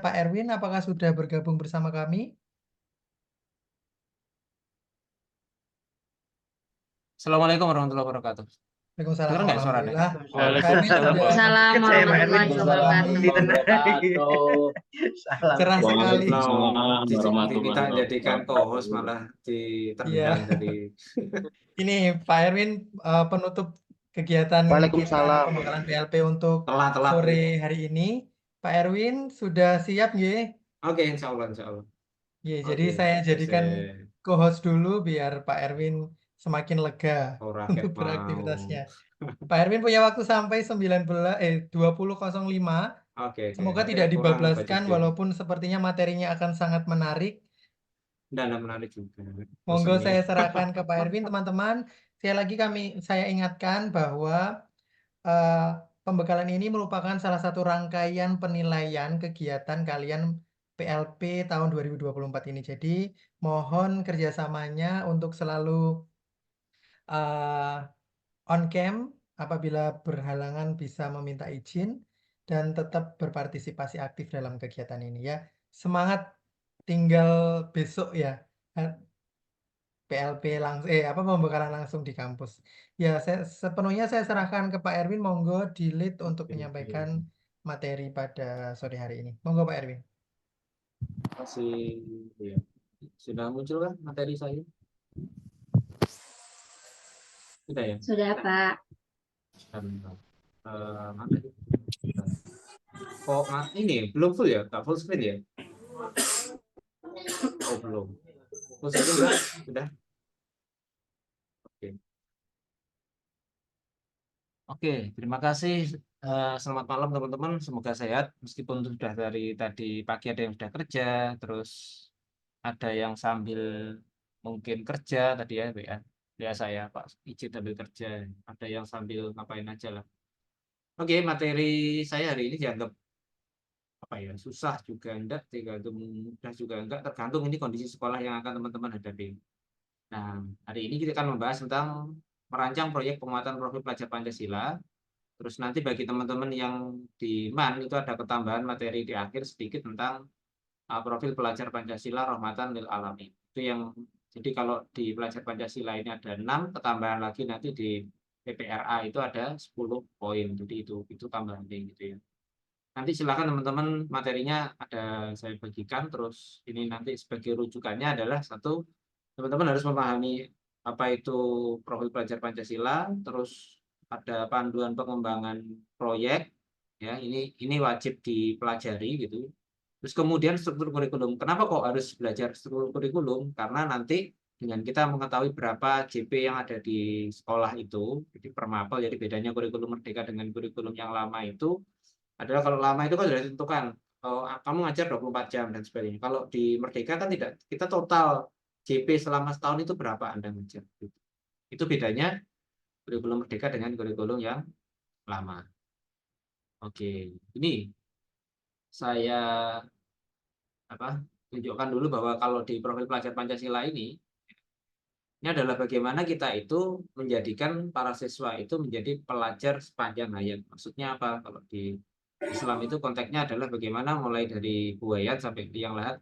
Pak Erwin, apakah sudah bergabung bersama kami? Assalamualaikum warahmatullahi wabarakatuh. Waalaikumsalam. Dengar nggak suaranya? Alhamdulillah. Pak Erwin Waalaikumsalam sudah Waalaikumsalam saya Pak Erwin warahmatullahi ditenang. Salam. cerah sekali. Waalaikumsalam Diminta warahmatullahi jadikan co-host wabarakatuh. malah Iya. ditendang dari. Ini Pak Erwin penutup kegiatan kita Waalaikumsalam. pembekalan PLP untuk Telat. sore hari ini. Pak Erwin sudah siap nggih? Oke, insya Allah. Jadi Oke, saya jadikan saya co-host dulu biar Pak Erwin semakin lega ora untuk ket mau. beraktivitasnya. Pak Erwin punya waktu sampai 20.05. Oke. Semoga Nanti tidak kurang baca dibablaskan sedikit. walaupun sepertinya materinya akan sangat menarik. Dan menarik juga. Monggo Bosan saya ya. serahkan ke Pak Erwin, teman-teman. Sekali lagi saya ingatkan bahwa pembekalan ini merupakan salah satu rangkaian penilaian kegiatan kalian PLP tahun 2024 ini. Jadi mohon kerjasamanya untuk selalu on cam apabila berhalangan bisa meminta izin dan tetap berpartisipasi aktif dalam kegiatan ini ya. Semangat, tinggal besok ya. PLP pembekalan langsung di kampus. Ya, sepenuhnya saya serahkan ke Pak Erwin. Monggo di-lead untuk menyampaikan materi pada sore hari ini. Monggo Pak Erwin. Masih ya. Sudah muncul kan materi saya? Sudah ya? Sudah, Pak. Mana itu? Kok ini belum full ya? Tak full screen ya? Oh, belum. Full screen enggak? Sudah. Oke, terima kasih. Selamat malam teman-teman. Semoga sehat. Meskipun sudah dari tadi pagi ada yang sudah kerja, terus ada yang sambil mungkin kerja tadi ya, WA saya Pak izin sambil kerja. Ada yang sambil ngapain aja lah. Oke, materi saya hari ini dianggap apa ya, susah juga enggak, tergantung mudah juga enggak, tergantung ini kondisi sekolah yang akan teman-teman hadapi. Nah, hari ini kita akan membahas tentang merancang proyek penguatan profil pelajar Pancasila. Terus nanti bagi teman-teman yang di MAN itu ada ketambahan materi di akhir sedikit tentang profil pelajar Pancasila rahmatan lil alamin. Itu yang jadi kalau di pelajar Pancasila ini ada 6, ketambahan lagi nanti di PPRA itu ada 10 poin. Jadi itu tambahan gitu ya. Nanti silakan teman-teman, materinya ada saya bagikan, terus ini nanti sebagai rujukannya adalah satu, teman-teman harus memahami apa itu profil pelajar Pancasila, terus ada panduan pengembangan proyek, ya ini wajib dipelajari gitu. Terus kemudian struktur kurikulum. Kenapa kok harus belajar struktur kurikulum? Karena nanti dengan kita mengetahui berapa JP yang ada di sekolah itu, jadi per mapel, jadi bedanya kurikulum Merdeka dengan kurikulum yang lama itu adalah kalau lama itu kan sudah ditentukan, kamu ngajar 24 jam dan sebagainya. Kalau di Merdeka kan tidak, kita total JP selama setahun itu berapa Anda ngajar. Itu bedanya kurikulum Merdeka dengan kurikulum yang lama. Oke, ini saya tunjukkan dulu bahwa kalau di profil pelajar Pancasila ini adalah bagaimana kita itu menjadikan para siswa itu menjadi pelajar sepanjang hayat. Maksudnya apa? Kalau di Islam itu konteksnya adalah bagaimana mulai dari buayat sampai liang lahat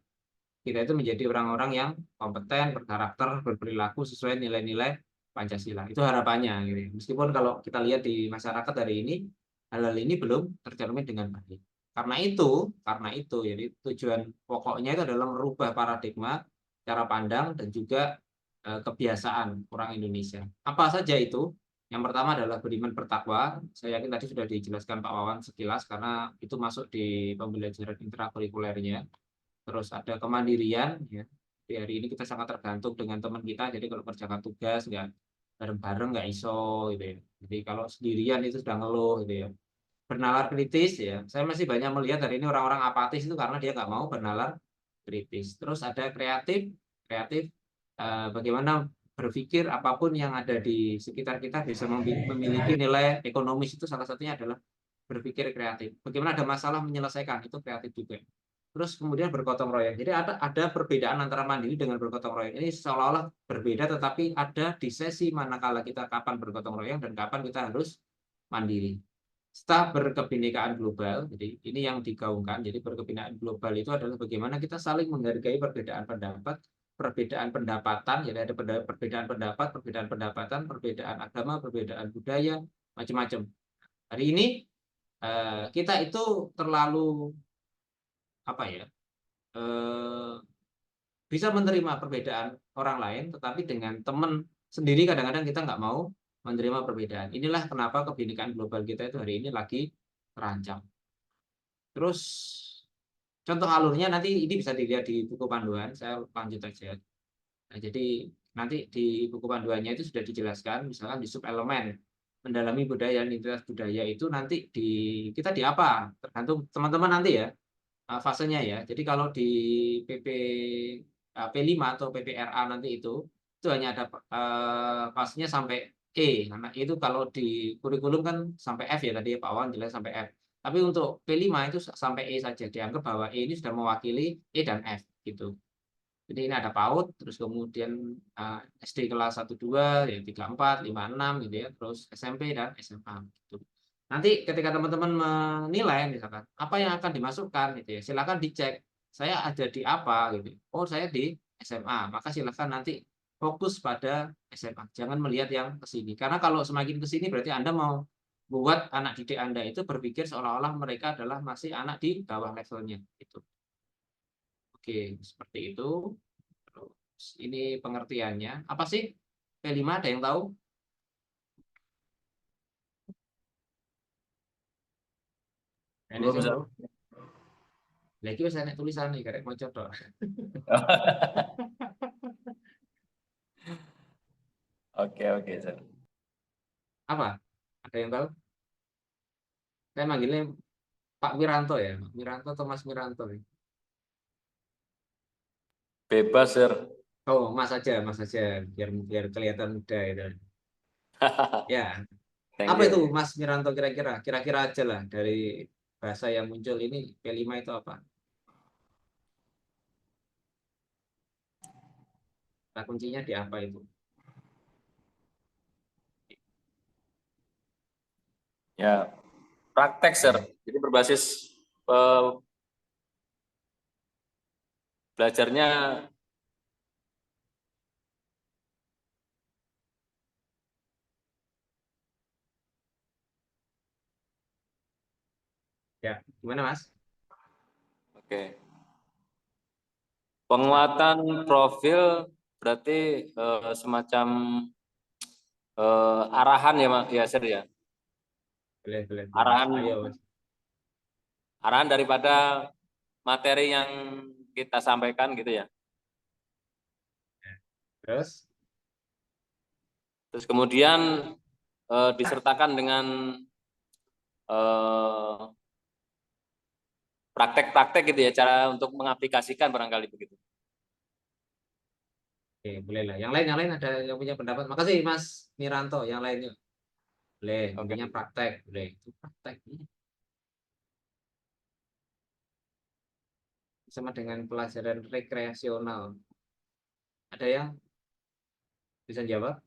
kita itu menjadi orang-orang yang kompeten, berkarakter, berperilaku sesuai nilai-nilai Pancasila. Itu harapannya gitu. Meskipun kalau kita lihat di masyarakat hari ini hal-hal ini belum tercermin dengan baik. Karena itu jadi tujuan pokoknya itu adalah merubah paradigma cara pandang dan juga kebiasaan orang Indonesia. Apa saja itu? Yang pertama adalah beriman bertakwa. Saya yakin tadi sudah dijelaskan Pak Wawan sekilas karena itu masuk di pembelajaran intrakurikulernya. Terus ada kemandirian, ya. Di hari ini kita sangat tergantung dengan teman kita. Jadi kalau kerjakan tugas nggak bareng-bareng nggak iso, gitu ya. Jadi kalau sendirian itu sudah ngeluh, gitu ya. Bernalar kritis, ya. Saya masih banyak melihat hari ini orang-orang apatis itu karena dia nggak mau bernalar kritis. Terus ada kreatif, bagaimana berpikir apapun yang ada di sekitar kita bisa memiliki nilai ekonomis, itu salah satunya adalah berpikir kreatif. Bagaimana ada masalah menyelesaikan, itu kreatif juga. Terus kemudian bergotong royong. Jadi ada perbedaan antara mandiri dengan bergotong royong. Ini seolah-olah berbeda, tetapi ada di sesi manakala kita kapan bergotong royong dan kapan kita harus mandiri. Staf berkebinekaan global. Jadi ini yang digaungkan. Jadi berkebinekaan global itu adalah bagaimana kita saling menghargai perbedaan pendapat, perbedaan pendapatan, jadi ada perbedaan pendapat, perbedaan pendapatan, perbedaan agama, perbedaan budaya, macam-macam. Hari ini kita itu terlalu apa ya? Bisa menerima perbedaan orang lain, tetapi dengan teman sendiri kadang-kadang kita nggak mau menerima perbedaan. Inilah kenapa kebinekaan global kita itu hari ini lagi terancam. Terus contoh alurnya nanti ini bisa dilihat di buku panduan, saya lanjut aja. Nah, jadi nanti di buku panduannya itu sudah dijelaskan, misalkan di subelemen mendalami budaya dan identitas budaya itu nanti kita di apa? Tergantung teman-teman nanti ya, fasenya ya. Jadi kalau di P5 atau PPRA nanti itu hanya ada fasenya sampai E. Karena itu kalau di kurikulum kan sampai F ya tadi Pak Wan jelas sampai F. Tapi untuk P5 itu sampai E saja. Dianggap bahwa E ini sudah mewakili E dan F gitu. Jadi ini ada PAUD, terus kemudian SD kelas 1, 2, ya 3, 4, 5, 6 gitu ya. Terus SMP dan SMA gitu. Nanti ketika teman-teman menilai misalkan apa yang akan dimasukkan gitu ya, silakan dicek. Saya ada di apa gitu. Oh, saya di SMA. Maka silakan nanti fokus pada SMA. Jangan melihat yang ke sini. Karena kalau semakin ke sini berarti Anda mau buat anak didik Anda itu berpikir seolah-olah mereka adalah masih anak di bawah levelnya gitu. Oke, seperti itu. Terus ini pengertiannya. Apa sih P5? Ada yang tahu? Belum, Manajemen Sir. bro. Lagi wis enek tulisan nih, karek maca tok. Oke, Sir. Apa? Ada yang tahu? Saya manggilnya Pak Wiranto ya, Pak Wiranto atau Mas Wiranto ya? Bebas, Sir. Oh, Mas aja, biar kelihatan muda itu. Ya, Thank apa itu you. Mas Wiranto kira-kira? Kira-kira aja lah dari bahasa yang muncul ini P5 itu apa? Kata kuncinya di apa itu? Ya, praktek, Sir. Jadi berbasis belajarnya Ya, gimana Mas? oke. Penguatan profil berarti semacam arahan ya, ya, Sir ya. Boleh. Arahan Ayo Mas. arahan daripada materi yang kita sampaikan gitu ya. Terus? Terus kemudian disertakan dengan praktek-praktek gitu ya, cara untuk mengaplikasikan barangkali begitu. Oke, boleh lah. Yang lain ada yang punya pendapat. Makasih Mas Miranto. Yang lainnya boleh. Oke. Intinya praktek, boleh. Itu praktek. Sama dengan pelajaran rekreasional. Ada yang bisa jawab?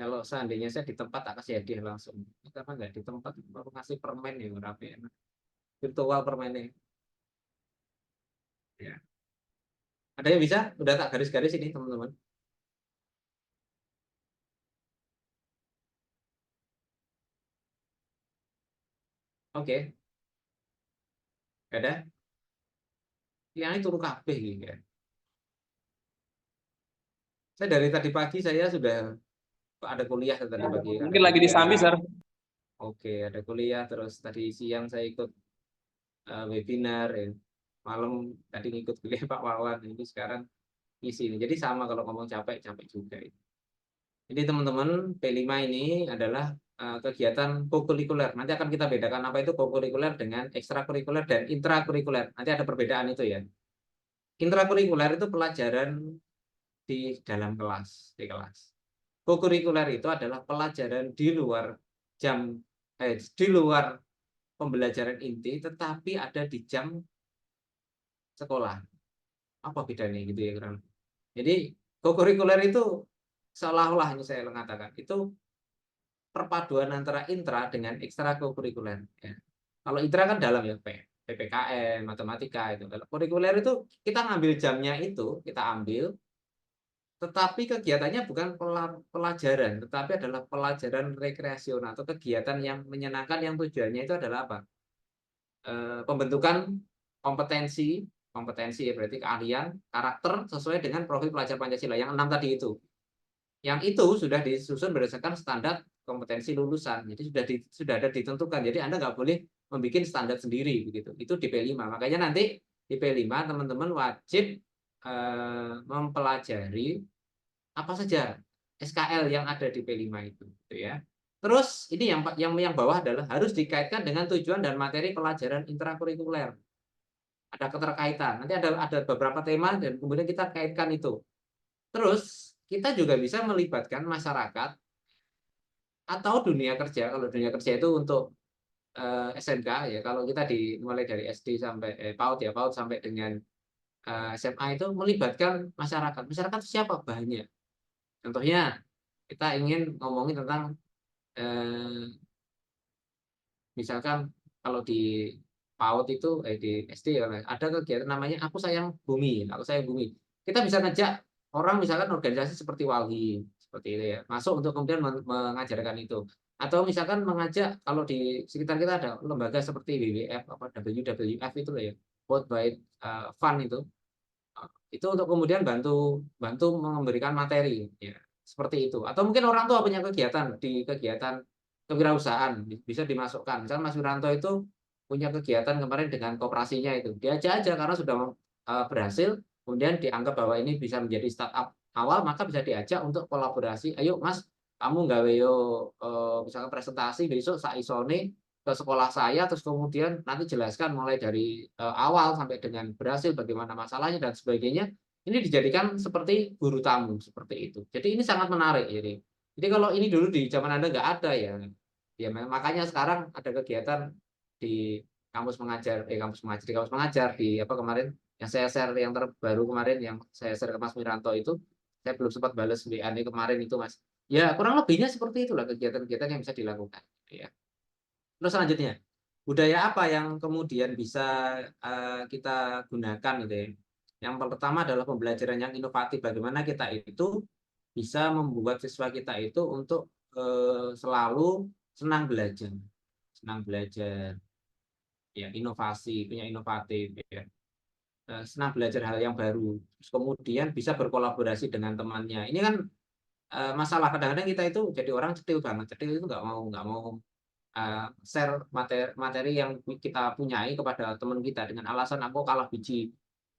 Kalau seandainya saya di tempat tak kasih hadiah langsung. Karena nggak di tempat, aku kasih permen ya, rapi enak. Virtual permennya. Ya. Ada yang bisa? Udah tak garis-garis ini teman-teman. Oke, gak ada? Yang itu turu kabeh gitu ya. Saya dari tadi pagi saya sudah ada kuliah tadi pagi. Ada Mungkin lagi kuliah. disambi, Sir. Oke, ada kuliah. Terus tadi siang saya ikut webinar. Ya. Malam tadi ngikut kuliah Pak Wawan. Ini sekarang isi ini. Jadi sama kalau ngomong capek juga. Jadi teman-teman P5 ini adalah kegiatan kokurikuler. Nanti akan kita bedakan apa itu kokurikuler dengan ekstrakurikuler dan intrakurikuler. Nanti ada perbedaan itu ya. Intrakurikuler itu pelajaran di dalam kelas, di kelas. Kokurikuler itu adalah pelajaran di luar jam di luar pembelajaran inti tetapi ada di jam sekolah. Apa bedanya gitu ya, Kran? Jadi kokurikuler itu seolah-olah ini saya mengatakan itu perpaduan antara intra dengan ekstrakurikuler. Ya. Kalau intra kan dalam ya, PPKN, matematika itu. Kalau kurikuler itu kita ngambil jamnya itu, kita ambil, tetapi kegiatannya bukan pelajaran, tetapi adalah pelajaran rekreasional atau kegiatan yang menyenangkan yang tujuannya itu adalah apa? Pembentukan kompetensi ya berarti keahlian, karakter sesuai dengan profil pelajar Pancasila yang 6 tadi itu. Yang itu sudah disusun berdasarkan standar kompetensi lulusan. Jadi sudah ada ditentukan. Jadi Anda nggak boleh membuat standar sendiri begitu. Itu di P5. Makanya nanti di P5 teman-teman wajib mempelajari apa saja SKL yang ada di P5 itu, gitu ya. Terus ini yang bawah adalah harus dikaitkan dengan tujuan dan materi pelajaran intrakurikuler. Ada keterkaitan. Nanti ada beberapa tema dan kemudian kita kaitkan itu. Terus kita juga bisa melibatkan masyarakat atau dunia kerja. Kalau dunia kerja itu untuk SMK ya. Kalau kita mulai dari SD sampai PAUD ya, PAUD sampai dengan SMA itu melibatkan masyarakat. Masyarakat itu siapa? Banyak. Contohnya kita ingin ngomongin tentang misalkan kalau di PAUD itu di SD ya ada kegiatan namanya Aku Sayang Bumi, Aku Sayang Bumi. Kita bisa ngajak orang misalkan organisasi seperti Walhi seperti itu ya, masuk untuk kemudian mengajarkan itu. Atau misalkan mengajak kalau di sekitar kita ada lembaga seperti WWF apa WWF itu ya, World Wide Fund itu. Itu untuk kemudian bantu memberikan materi ya, seperti itu. Atau mungkin orang tua punya kegiatan di kegiatan kewirausahaan bisa dimasukkan. Misalnya Mas Wiranto itu punya kegiatan kemarin dengan koperasinya itu. Diajak aja karena sudah berhasil, kemudian dianggap bahwa ini bisa menjadi startup awal, maka bisa diajak untuk kolaborasi. Ayo Mas, kamu nggawe yo misalkan presentasi besok saisone ke sekolah saya, terus kemudian nanti jelaskan mulai dari awal sampai dengan berhasil bagaimana masalahnya dan sebagainya. Ini dijadikan seperti guru tamu seperti itu. Jadi ini sangat menarik. Jadi kalau ini dulu di zaman Anda nggak ada ya, ya makanya sekarang ada kegiatan di kampus mengajar, di kampus mengajar di apa kemarin yang saya share yang terbaru kemarin yang saya share ke Mas Wiranto itu, saya belum sempat balas WA-nya kemarin itu Mas. Ya kurang lebihnya seperti itulah kegiatan-kegiatan yang bisa dilakukan. Ya. Terus selanjutnya, budaya apa yang kemudian bisa kita gunakan gitu ya. Yang pertama adalah pembelajaran yang inovatif. Bagaimana kita itu bisa membuat siswa kita itu untuk selalu senang belajar, ya inovasi, punya inovatif, ya. Senang belajar hal yang baru. Terus kemudian bisa berkolaborasi dengan temannya. Ini kan masalah kadang-kadang kita itu jadi orang cetil banget, cetil itu nggak mau share materi yang kita punyai kepada teman kita dengan alasan aku kalah biji,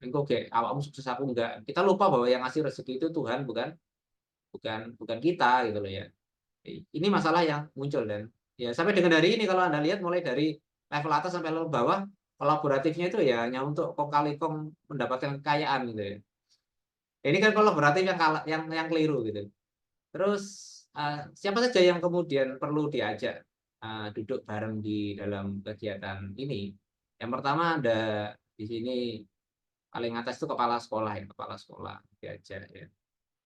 engko ge awakmu sukses aku enggak. Kita lupa bahwa yang ngasih rezeki itu Tuhan bukan kita gitu loh ya. Ini masalah yang muncul dan ya sampai dengan hari ini kalau Anda lihat mulai dari level atas sampai level bawah kolaboratifnya itu ya hanya untuk kong kali kong mendapatkan kekayaan gitu ya. Ini kan kolaboratif yang keliru gitu. Terus siapa saja yang kemudian perlu diajak duduk bareng di dalam kegiatan ini. Yang pertama ada di sini paling atas itu kepala sekolah ya, kepala sekolah diajak ya.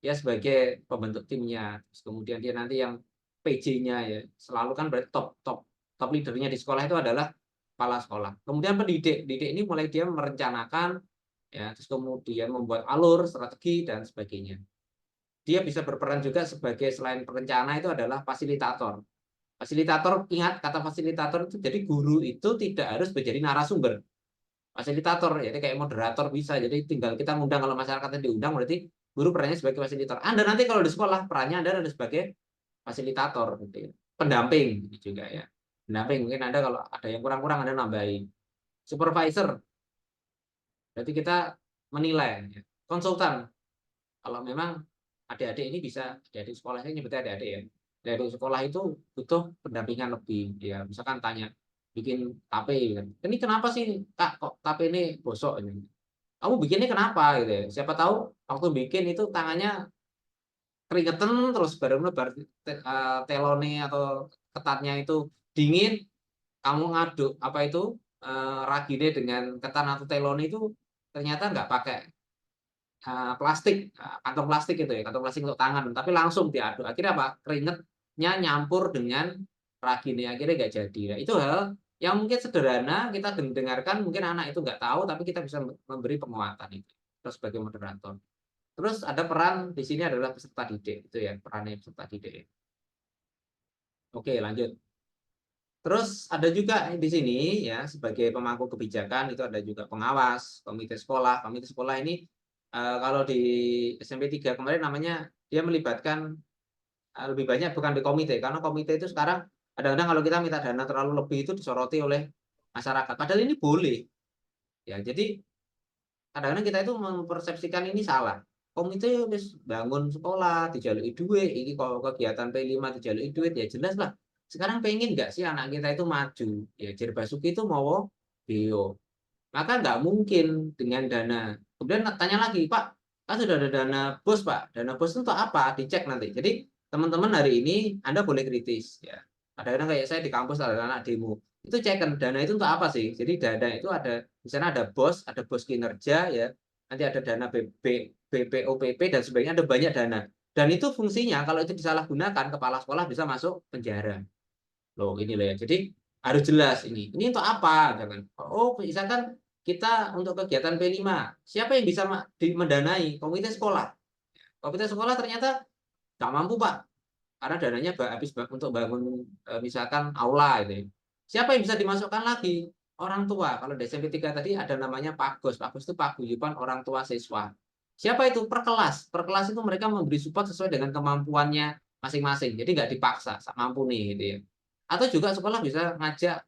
Dia sebagai pembentuk timnya, terus kemudian dia nanti yang PJ-nya ya, selalu kan berarti top leadernya di sekolah itu adalah kepala sekolah. Kemudian pendidik ini mulai dia merencanakan ya, terus kemudian membuat alur, strategi dan sebagainya. Dia bisa berperan juga sebagai selain perencana itu adalah fasilitator. Fasilitator, ingat kata fasilitator itu jadi guru itu tidak harus menjadi narasumber. Fasilitator, jadi kayak moderator bisa. Jadi tinggal kita ngundang kalau masyarakatnya diundang berarti guru perannya sebagai fasilitator. Anda nanti kalau di sekolah perannya Anda ada sebagai fasilitator gitu ya. Pendamping juga ya. Pendamping mungkin Anda kalau ada yang kurang-kurang Anda nambahin. Supervisor. Berarti kita menilai ya. Konsultan. Kalau memang adik-adik ini bisa, adik-adik sekolah saya nyebutnya adik-adik ya. Dari sekolah itu butuh pendampingan lebih ya misalkan tanya bikin tape kan ini kenapa sih Kak kok tape ini bosok ini kamu bikinnya kenapa gitu ya siapa tahu waktu bikin itu tangannya keringetan terus baru telone atau ketatnya itu dingin kamu ngaduk apa itu ragine dengan ketan atau telone itu ternyata nggak pakai plastik kantong plastik itu ya kantong plastik untuk tangan tapi langsung diaduk akhirnya apa keringet nya nyampur dengan ragine, akhirnya nggak jadi. Nah, itu hal yang mungkin sederhana kita dengarkan, mungkin anak itu nggak tahu, tapi kita bisa memberi penguatan itu. Terus sebagai moderator. Terus ada peran di sini adalah peserta didik, itu ya perannya peserta didik. Oke, lanjut. Terus ada juga di sini ya sebagai pemangku kebijakan itu ada juga pengawas, komite sekolah. Komite sekolah ini kalau di SMP 3 kemarin namanya dia melibatkan lebih banyak bukan di komite, karena komite itu sekarang kadang-kadang kalau kita minta dana terlalu lebih itu disoroti oleh masyarakat. Padahal ini boleh. Ya, jadi kadang-kadang kita itu mempersepsikan ini salah. Komite wis bangun sekolah, dijalui duit, ini kalau kegiatan P5 dijalui duit, ya jelas lah. Sekarang pengen nggak sih anak kita itu maju? Ya, Jer Basuki itu mau Beo. Maka nggak mungkin dengan dana. Kemudian tanya lagi, Pak, kan sudah ada dana bos, Pak. Dana bos itu untuk apa? Dicek nanti. Jadi teman-teman hari ini Anda boleh kritis. Ya. Kadang-kadang kayak saya di kampus ada anak demo. Itu cekan dana itu untuk apa sih? Jadi dana itu ada, di sana ada bos kinerja, ya. Nanti ada dana BPOPP dan sebagainya, ada banyak dana. Dan itu fungsinya kalau itu disalahgunakan, kepala sekolah bisa masuk penjara. Loh, ini loh ya. Jadi harus jelas ini. Ini untuk apa? Jangan. Oh, misalkan kita untuk kegiatan P5, siapa yang bisa mendanai? Komite sekolah. Komite sekolah ternyata nggak mampu, Pak. Karena dananya habis untuk bangun misalkan aula itu. Siapa yang bisa dimasukkan lagi? Orang tua. Kalau di SMP 3 tadi ada namanya Pagos. Pagos itu paguyuban orang tua siswa. Siapa itu? Perkelas. Perkelas itu mereka memberi support sesuai dengan kemampuannya masing-masing. Jadi nggak dipaksa, mampu nih gitu ya. Atau juga sekolah bisa ngajak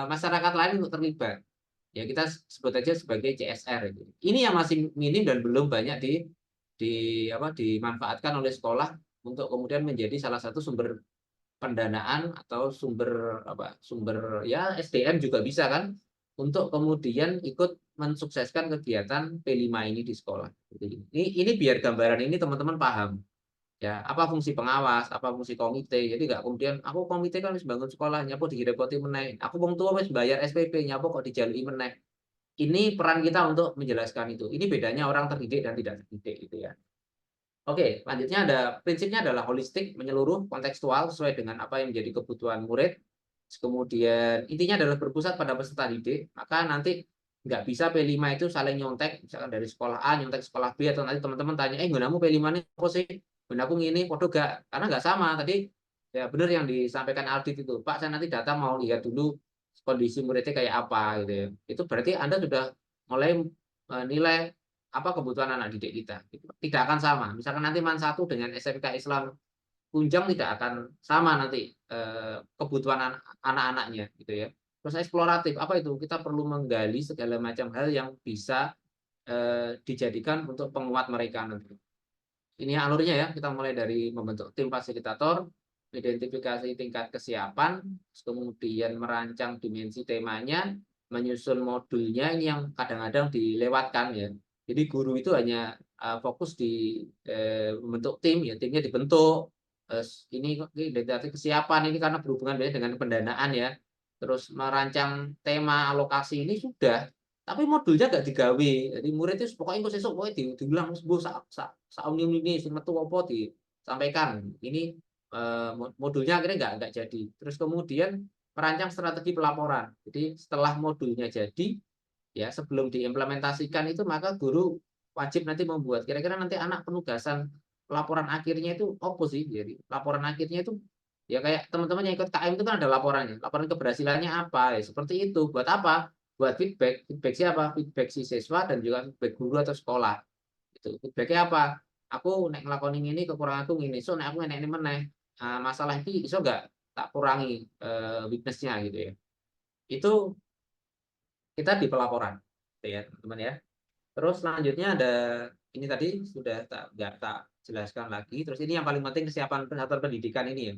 masyarakat lain untuk terlibat. Ya kita sebut aja sebagai CSR. Ini yang masih minim dan belum banyak dimanfaatkan oleh sekolah untuk kemudian menjadi salah satu sumber pendanaan atau sumber ya SDM juga bisa kan untuk kemudian ikut mensukseskan kegiatan P5 ini di sekolah. Ini biar gambaran ini teman-teman paham. Ya, apa fungsi pengawas, apa fungsi komite. Jadi nggak kemudian aku komite kan harus bangun sekolah, nyapu direpoti meneh. Aku wong tua wis bayar SPP, nyapu kok dijalui meneh. Ini peran kita untuk menjelaskan itu. Ini bedanya orang terdidik dan tidak terdidik gitu ya. Oke, selanjutnya prinsipnya adalah holistik, menyeluruh, kontekstual sesuai dengan apa yang menjadi kebutuhan murid. Kemudian intinya adalah berpusat pada peserta didik. Maka nanti nggak bisa P5 itu saling nyontek, misalkan dari sekolah A nyontek sekolah B, atau nanti teman-teman tanya, gunamu P5 ini apa sih? Gunaku ngini, podo gak? Karena nggak sama. Tadi ya benar yang disampaikan Aldit itu, Pak, saya nanti datang mau lihat dulu kondisi muridnya kayak apa gitu ya. Itu berarti Anda sudah mulai nilai apa kebutuhan anak didik kita. Tidak akan sama. Misalkan nanti MAN 1 dengan SMK Islam Kunjang tidak akan sama nanti kebutuhan anak-anaknya gitu ya. Terus eksploratif, apa itu? Kita perlu menggali segala macam hal yang bisa dijadikan untuk penguat mereka nanti. Ini alurnya ya, kita mulai dari membentuk tim fasilitator, identifikasi tingkat kesiapan, kemudian merancang dimensi temanya, menyusun modulnya, ini yang kadang-kadang dilewatkan ya. Jadi guru itu hanya fokus di membentuk tim, ya timnya dibentuk. Ini identifikasi kesiapan ini karena berhubungan dengan pendanaan ya. Terus merancang tema alokasi ini sudah, tapi modulnya gak digawe. Jadi murid itu pokoknya engko sesuk pokoknya diulang Bu sauni ini sing metu apa disampaikan. Ini modulnya akhirnya nggak jadi. Terus kemudian merancang strategi pelaporan. Jadi setelah modulnya jadi, ya sebelum diimplementasikan itu maka guru wajib nanti membuat kira-kira nanti anak penugasan laporan akhirnya itu apa sih? Jadi laporan akhirnya itu ya kayak teman-teman yang ikut KM itu kan ada laporannya. Laporan keberhasilannya apa? Ya seperti itu. Buat apa? Buat feedback. Feedback siapa? Feedback si siswa dan juga feedback guru atau sekolah. Itu feedbacknya apa? Aku nek ngelakoni ini kekurangan aku ngini. So nek aku nek ini meneh masalah ini iso nggak tak kurangi weakness-nya gitu ya. Itu kita di pelaporan, gitu ya teman-teman ya. Terus selanjutnya ada ini tadi sudah nggak tak jelaskan lagi. Terus ini yang paling penting kesiapan satuan pendidikan ini ya.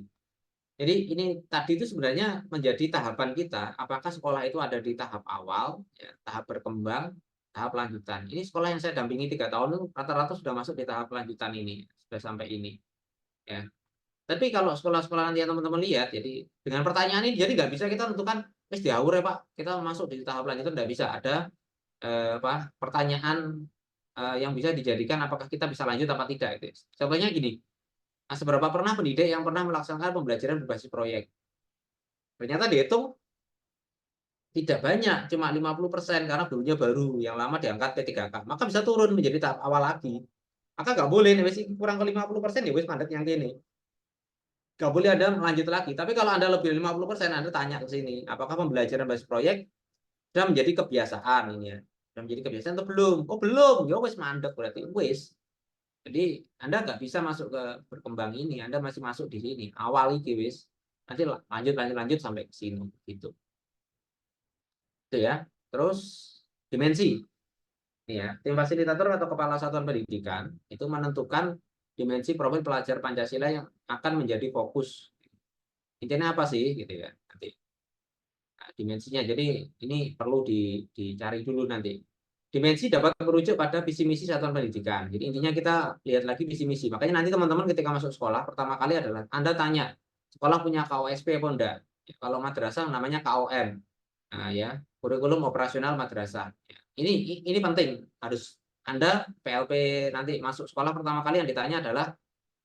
Jadi ini tadi itu sebenarnya menjadi tahapan kita. Apakah sekolah itu ada di tahap awal, ya, tahap berkembang, tahap lanjutan. Ini sekolah yang saya dampingi 3 tahun itu rata-rata sudah masuk di tahap lanjutan ini, sudah sampai ini. Ya. Tapi kalau sekolah-sekolah nanti yang teman-teman lihat, jadi dengan pertanyaan ini jadi nggak bisa kita tentukan wis diaur ya Pak, kita masuk di tahap lanjutan nggak bisa. Ada pertanyaan yang bisa dijadikan apakah kita bisa lanjut apa tidak itu. Contohnya gini, Nah, seberapa pernah pendidik yang pernah melaksanakan pembelajaran berbasis proyek? Ternyata dihitung tidak banyak, cuma 50% karena dulunya baru, yang lama diangkat P3K. Maka bisa turun menjadi tahap awal lagi. Maka nggak boleh, nih, kurang ke 50% ya wis mandek yang ini. Nggak boleh Anda melanjut lagi. Tapi kalau Anda lebih dari 50%, Anda tanya ke sini, apakah pembelajaran berbasis proyek sudah menjadi kebiasaan ini ya? Sudah menjadi kebiasaan atau belum? Oh belum, ya wis mandek berarti wis. Jadi Anda nggak bisa masuk ke berkembang ini, Anda masih masuk di sini, awal iki wis. Nanti lanjut sampai ke sini gitu. Itu ya. Terus dimensi. Ini ya, tim fasilitator atau kepala satuan pendidikan itu menentukan dimensi profil pelajar Pancasila yang akan menjadi fokus. Intinya apa sih gitu ya nanti. Nah, dimensinya. Jadi ini perlu dicari dulu nanti. Dimensi dapat merujuk pada visi misi satuan pendidikan. Jadi intinya kita lihat lagi visi misi. Makanya nanti teman-teman ketika masuk sekolah pertama kali adalah Anda tanya sekolah punya KOSP apa enggak. Ya, kalau madrasah namanya KOM. Nah, ya, kurikulum operasional madrasah. Ya, ini penting. Harus Anda PLP nanti masuk sekolah pertama kali yang ditanya adalah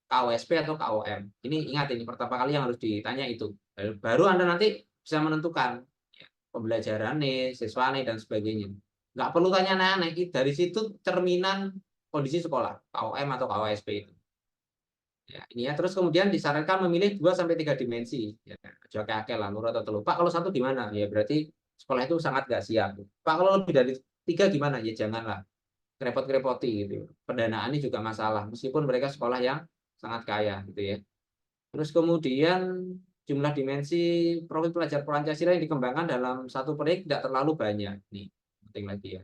KOSP atau KOM. Ini ingat ini pertama kali yang harus ditanya itu. Baru Anda nanti bisa menentukan ya, pembelajaran nih, siswa nih dan sebagainya. Nggak perlu tanya aneh-aneh. Dari situ cerminan kondisi sekolah, KOM atau KOSP itu. Ya, ini ya. Terus kemudian disarankan memilih 2-3 dimensi. Ya, kakek lah, nur atau telur. Pak, kalau satu gimana? Ya berarti sekolah itu sangat nggak siap. Pak, kalau lebih dari 3 gimana? Ya janganlah. Repot-repoti gitu. Pendanaannya juga masalah. Meskipun mereka sekolah yang sangat kaya gitu ya. Terus kemudian jumlah dimensi profil pelajar Pancasila yang dikembangkan dalam satu proyek tidak terlalu banyak. Nih, penting lagi ya.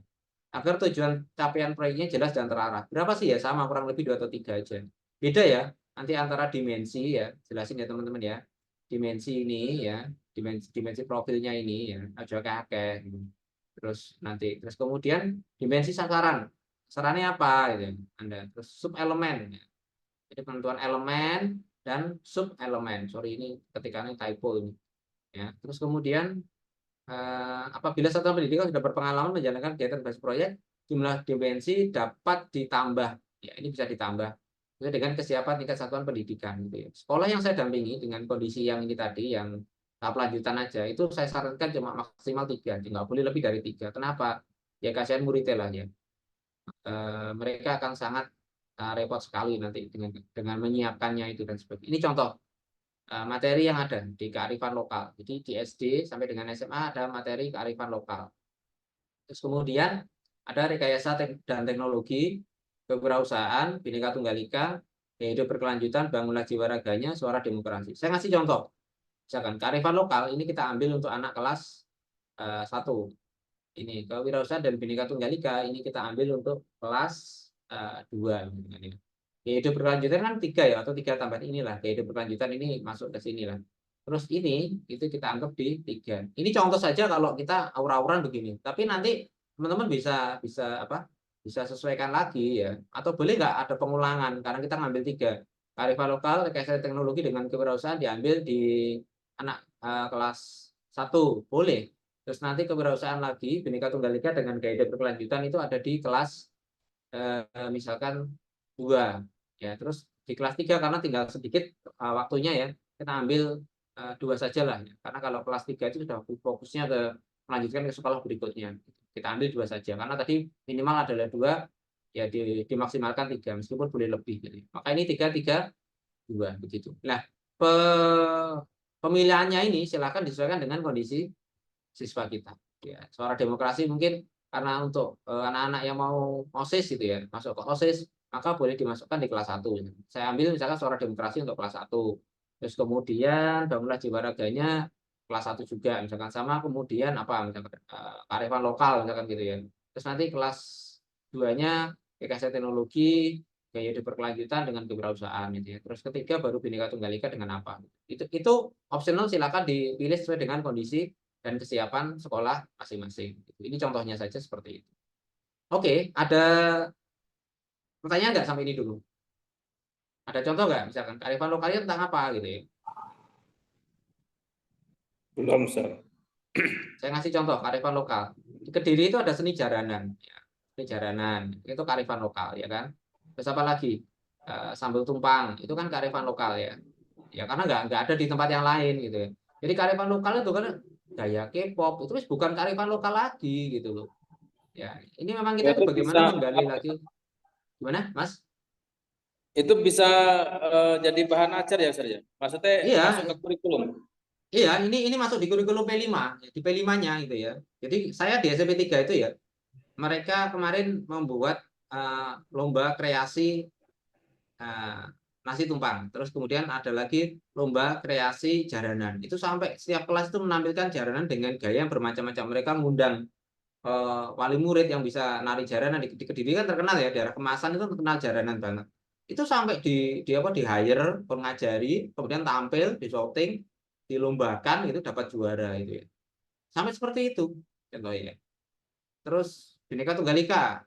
Agar tujuan capaian proyeknya jelas dan terarah. Berapa sih ya? Sama kurang lebih 2 atau 3 aja. Beda ya, nanti antara dimensi ya, jelasin ya teman-teman ya. Dimensi ini ya, dimensi profilnya ini ya, aja kakek. Terus kemudian dimensi sasaran. Sasarannya apa gitu. Anda terus sub elemen. Jadi penentuan elemen dan sub elemen. Sorry ini ketikannya typo ini. Ya, terus kemudian apabila satuan pendidikan sudah berpengalaman menjalankan kegiatan berbasis proyek, jumlah dimensi dapat ditambah. Ya, ini bisa ditambah sesuai dengan kesiapan tingkat satuan pendidikan. Gitu ya. Sekolah yang saya dampingi dengan kondisi yang ini tadi, yang tahap lanjutan aja, itu saya sarankan cuma maksimal 3, nggak boleh lebih dari 3. Kenapa? Ya kasihan muridnya lah ya. Mereka akan sangat repot sekali nanti dengan menyiapkannya itu dan sebagainya. Ini contoh materi yang ada di kearifan lokal. Jadi di SD sampai dengan SMA ada materi kearifan lokal. Terus kemudian ada rekayasa dan teknologi, kewirausahaan, Bhinneka Tunggal Ika, hidup berkelanjutan, bangunlah jiwa raganya, suara demokrasi. Saya ngasih contoh. Misalkan kearifan lokal ini kita ambil untuk anak kelas 1. Ini kewirausahaan dan Bhinneka Tunggal Ika ini kita ambil untuk kelas 2. Hidup berkelanjutan kan 3 ya, atau 3 tambah inilah. Hidup berkelanjutan ini masuk ke sini lah. Terus ini itu kita anggap di 3. Ini contoh saja kalau kita aura-auran begini. Tapi nanti teman-teman bisa sesuaikan lagi ya. Atau boleh nggak ada pengulangan karena kita ngambil 3. Kearifan lokal, rekayasa teknologi dengan kewirausahaan diambil di anak kelas 1. Boleh. Terus nanti kewirausahaan lagi, Bhinneka Tunggal Ika dengan gaya hidup berkelanjutan itu ada di kelas misalkan 2. Ya, terus di kelas 3 karena tinggal sedikit waktunya ya, kita ambil 2 saja lah. Ya. Karena kalau kelas 3 itu sudah fokusnya ke melanjutkan ke sekolah berikutnya. Kita ambil 2 saja. Karena tadi minimal adalah 2, ya dimaksimalkan 3, meskipun boleh lebih. Gitu. Maka ini 3, 2, begitu. Nah, pemilihannya ini silakan disesuaikan dengan kondisi siswa kita. Ya, suara demokrasi mungkin karena untuk anak-anak yang mau OSIS gitu ya, masuk ke OSIS, maka boleh dimasukkan di kelas 1. Saya ambil misalkan suara demokrasi untuk kelas 1. Terus kemudian bangunlah jiwa raganya kelas 1 juga misalkan, sama kemudian misalkan kearifan lokal misalkan gitu ya. Terus nanti kelas 2-nya rekayasa teknologi, gaya hidup berkelanjutan dengan kewirausahaan gitu ya. Terus ketiga baru Bhinneka Tunggal Ika dengan apa. Itu optional, silakan dipilih sesuai dengan kondisi dan kesiapan sekolah masing-masing. Ini contohnya saja seperti itu. Oke, ada pertanyaan nggak sampai ini dulu? Ada contoh nggak? Misalkan kearifan lokalnya tentang apa gitu ya? Belum, Sir. Saya ngasih contoh kearifan lokal. Di Kediri itu ada seni jaranan. Ya, seni jaranan itu kearifan lokal, ya kan? Terus apa lagi? sambal tumpang itu kan kearifan lokal ya. Ya karena nggak ada di tempat yang lain gitu ya. Jadi kearifan lokal itu kan gaya K-pop itu bukan kearifan lokal lagi gitu loh. Ya, ini memang kita Itu tuh bagaimana bisa menggali lagi. Gimana, Mas? itu bisa jadi bahan ajar ya Ustaz ya. Maksudnya Iya, masuk ke kurikulum. iya, ini masuk di kurikulum P5, di P5-nya gitu ya. Jadi saya di SMP 3 itu ya, mereka kemarin membuat lomba kreasi nasi tumpang. Terus kemudian ada lagi lomba kreasi jaranan. Itu sampai setiap kelas itu menampilkan jaranan dengan gaya yang bermacam-macam. Mereka mengundang wali murid yang bisa nari jaranan di Kediri kan terkenal ya, daerah Kemasan itu terkenal jaranan banget. Itu sampai di apa di hire pengajari, kemudian tampil di shooting, dilombakan itu dapat juara itu ya. Sampai seperti itu contohnya. Terus Bhinneka Tunggal Ika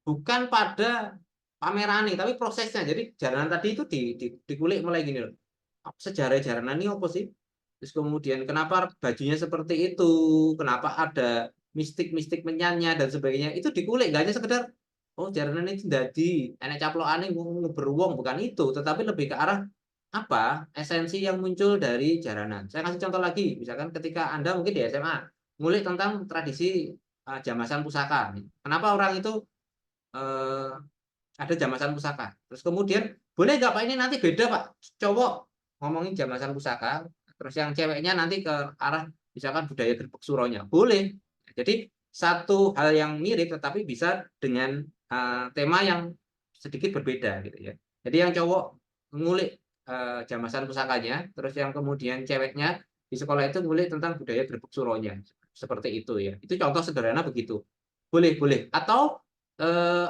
bukan pada pameran nih, tapi prosesnya. Jadi jaranan tadi itu dikulik mulai gini loh. Sejarah jaranan ini apa sih? Terus kemudian kenapa bajunya seperti itu? Kenapa ada mistik-mistik menyanyi dan sebagainya? Itu dikulik, nggak hanya sekedar oh jaranan ini jadi enek caplokane beruang, bukan itu, tetapi lebih ke arah apa esensi yang muncul dari jaranan. Saya kasih contoh lagi, misalkan ketika Anda mungkin di SMA ngulik tentang tradisi jamasan pusaka. Kenapa orang itu ada jamasan pusaka? Terus kemudian boleh nggak Pak ini nanti beda Pak, cowok ngomongin jamasan pusaka, terus yang ceweknya nanti ke arah misalkan budaya Gerbek Suronya, boleh. Jadi satu hal yang mirip tetapi bisa dengan tema yang sedikit berbeda gitu ya. Jadi yang cowok ngulik jamasan pusakanya, terus yang kemudian ceweknya di sekolah itu ngulik tentang budaya Gerbek Suronya, seperti itu ya. Itu contoh sederhana begitu. Boleh, boleh. Atau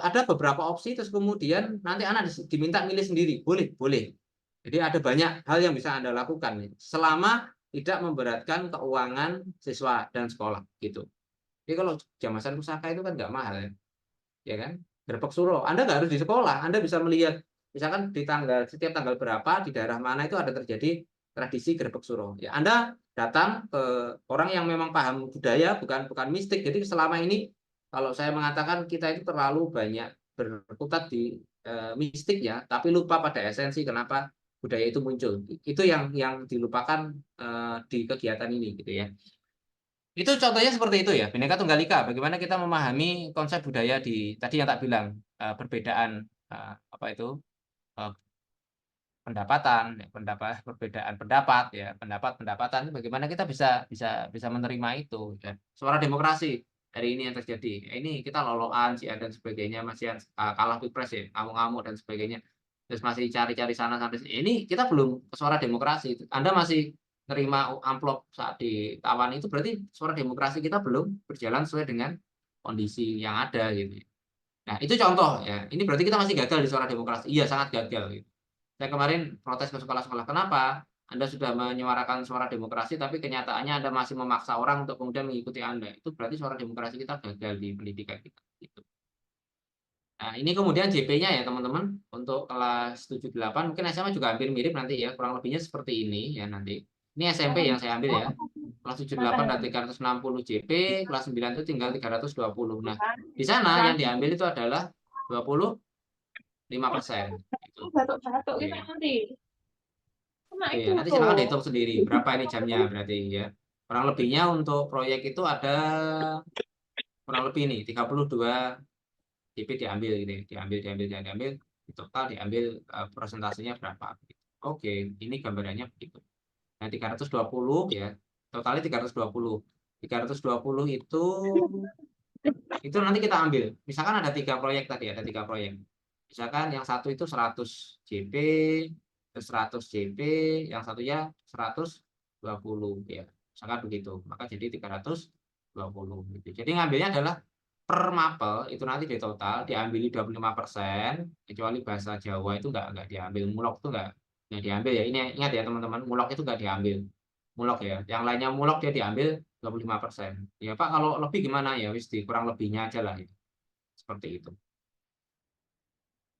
ada beberapa opsi terus kemudian nanti anak diminta milih sendiri, boleh, boleh. Jadi ada banyak hal yang bisa Anda lakukan selama tidak memberatkan keuangan siswa dan sekolah gitu. Jadi kalau jamasan pusaka itu kan nggak mahal ya kan? Gerbek Suro, Anda nggak harus di sekolah, Anda bisa melihat misalkan di setiap tanggal berapa di daerah mana itu ada terjadi tradisi Gerbek Suro. Ya Anda datang ke orang yang memang paham budaya, bukan mistik. Jadi selama ini kalau saya mengatakan kita itu terlalu banyak berkutat di mistik ya, tapi lupa pada esensi kenapa budaya itu muncul. Itu yang dilupakan di kegiatan ini gitu ya. Itu contohnya seperti itu ya, Bhinneka Tunggal Ika. Bagaimana kita memahami konsep budaya di tadi yang tak bilang perbedaan apa itu pendapatan, perbedaan pendapat ya, pendapatan bagaimana kita bisa menerima itu ya. Suara demokrasi hari ini yang terjadi. Ini kita loloan sih dan sebagainya masih kalah pilpres ya, ngamuk-ngamuk dan sebagainya. Terus masih cari-cari sana sampai sini. Ini kita belum ke suara demokrasi. Anda masih nerima amplop saat ditawan itu berarti suara demokrasi kita belum berjalan sesuai dengan kondisi yang ada gitu. Nah, itu contoh ya. Ini berarti kita masih gagal di suara demokrasi. Iya, sangat gagal gitu. Saya kemarin protes ke sekolah-sekolah, kenapa Anda sudah menyuarakan suara demokrasi, tapi kenyataannya Anda masih memaksa orang untuk kemudian mengikuti Anda. Itu berarti suara demokrasi kita gagal di pendidikan kita. Gitu. Nah, ini kemudian JP-nya ya teman-teman, untuk kelas 7-8, mungkin SMA juga hampir mirip nanti ya, kurang lebihnya seperti ini ya nanti. Ini SMP yang saya ambil ya. Kelas 7-8 ada 360 JP, kelas 9 itu tinggal 320. Nah, di sana yang diambil itu adalah 25%. Gitu. Batuk-batuk Oke. kita nanti. Oke, nanti silakan dihitung sendiri berapa ini jamnya berarti ya. Kurang lebihnya untuk proyek itu ada kurang lebih nih 32 JP diambil gitu ya. Diambil di total diambil persentasenya berapa gitu. Oke, ini gambarannya begitu. Nah, 320 ya. Totalnya 320. 320 itu nanti kita ambil. Misalkan ada 3 proyek tadi, ada 3 proyek. Misalkan yang satu itu 100 JP, 100 JP, yang satunya 120 ya. Misalkan begitu. Maka jadi 320 gitu. Jadi ngambilnya adalah per mapel itu nanti di total diambil 25%, kecuali bahasa Jawa itu enggak diambil, mulok itu enggak diambil ya. Ini ingat ya teman-teman, mulok itu enggak diambil. Mulok ya. Yang lainnya mulok dia diambil 25%. Ya Pak, kalau lebih gimana ya? Wis kurang lebihnya aja lah. Seperti itu.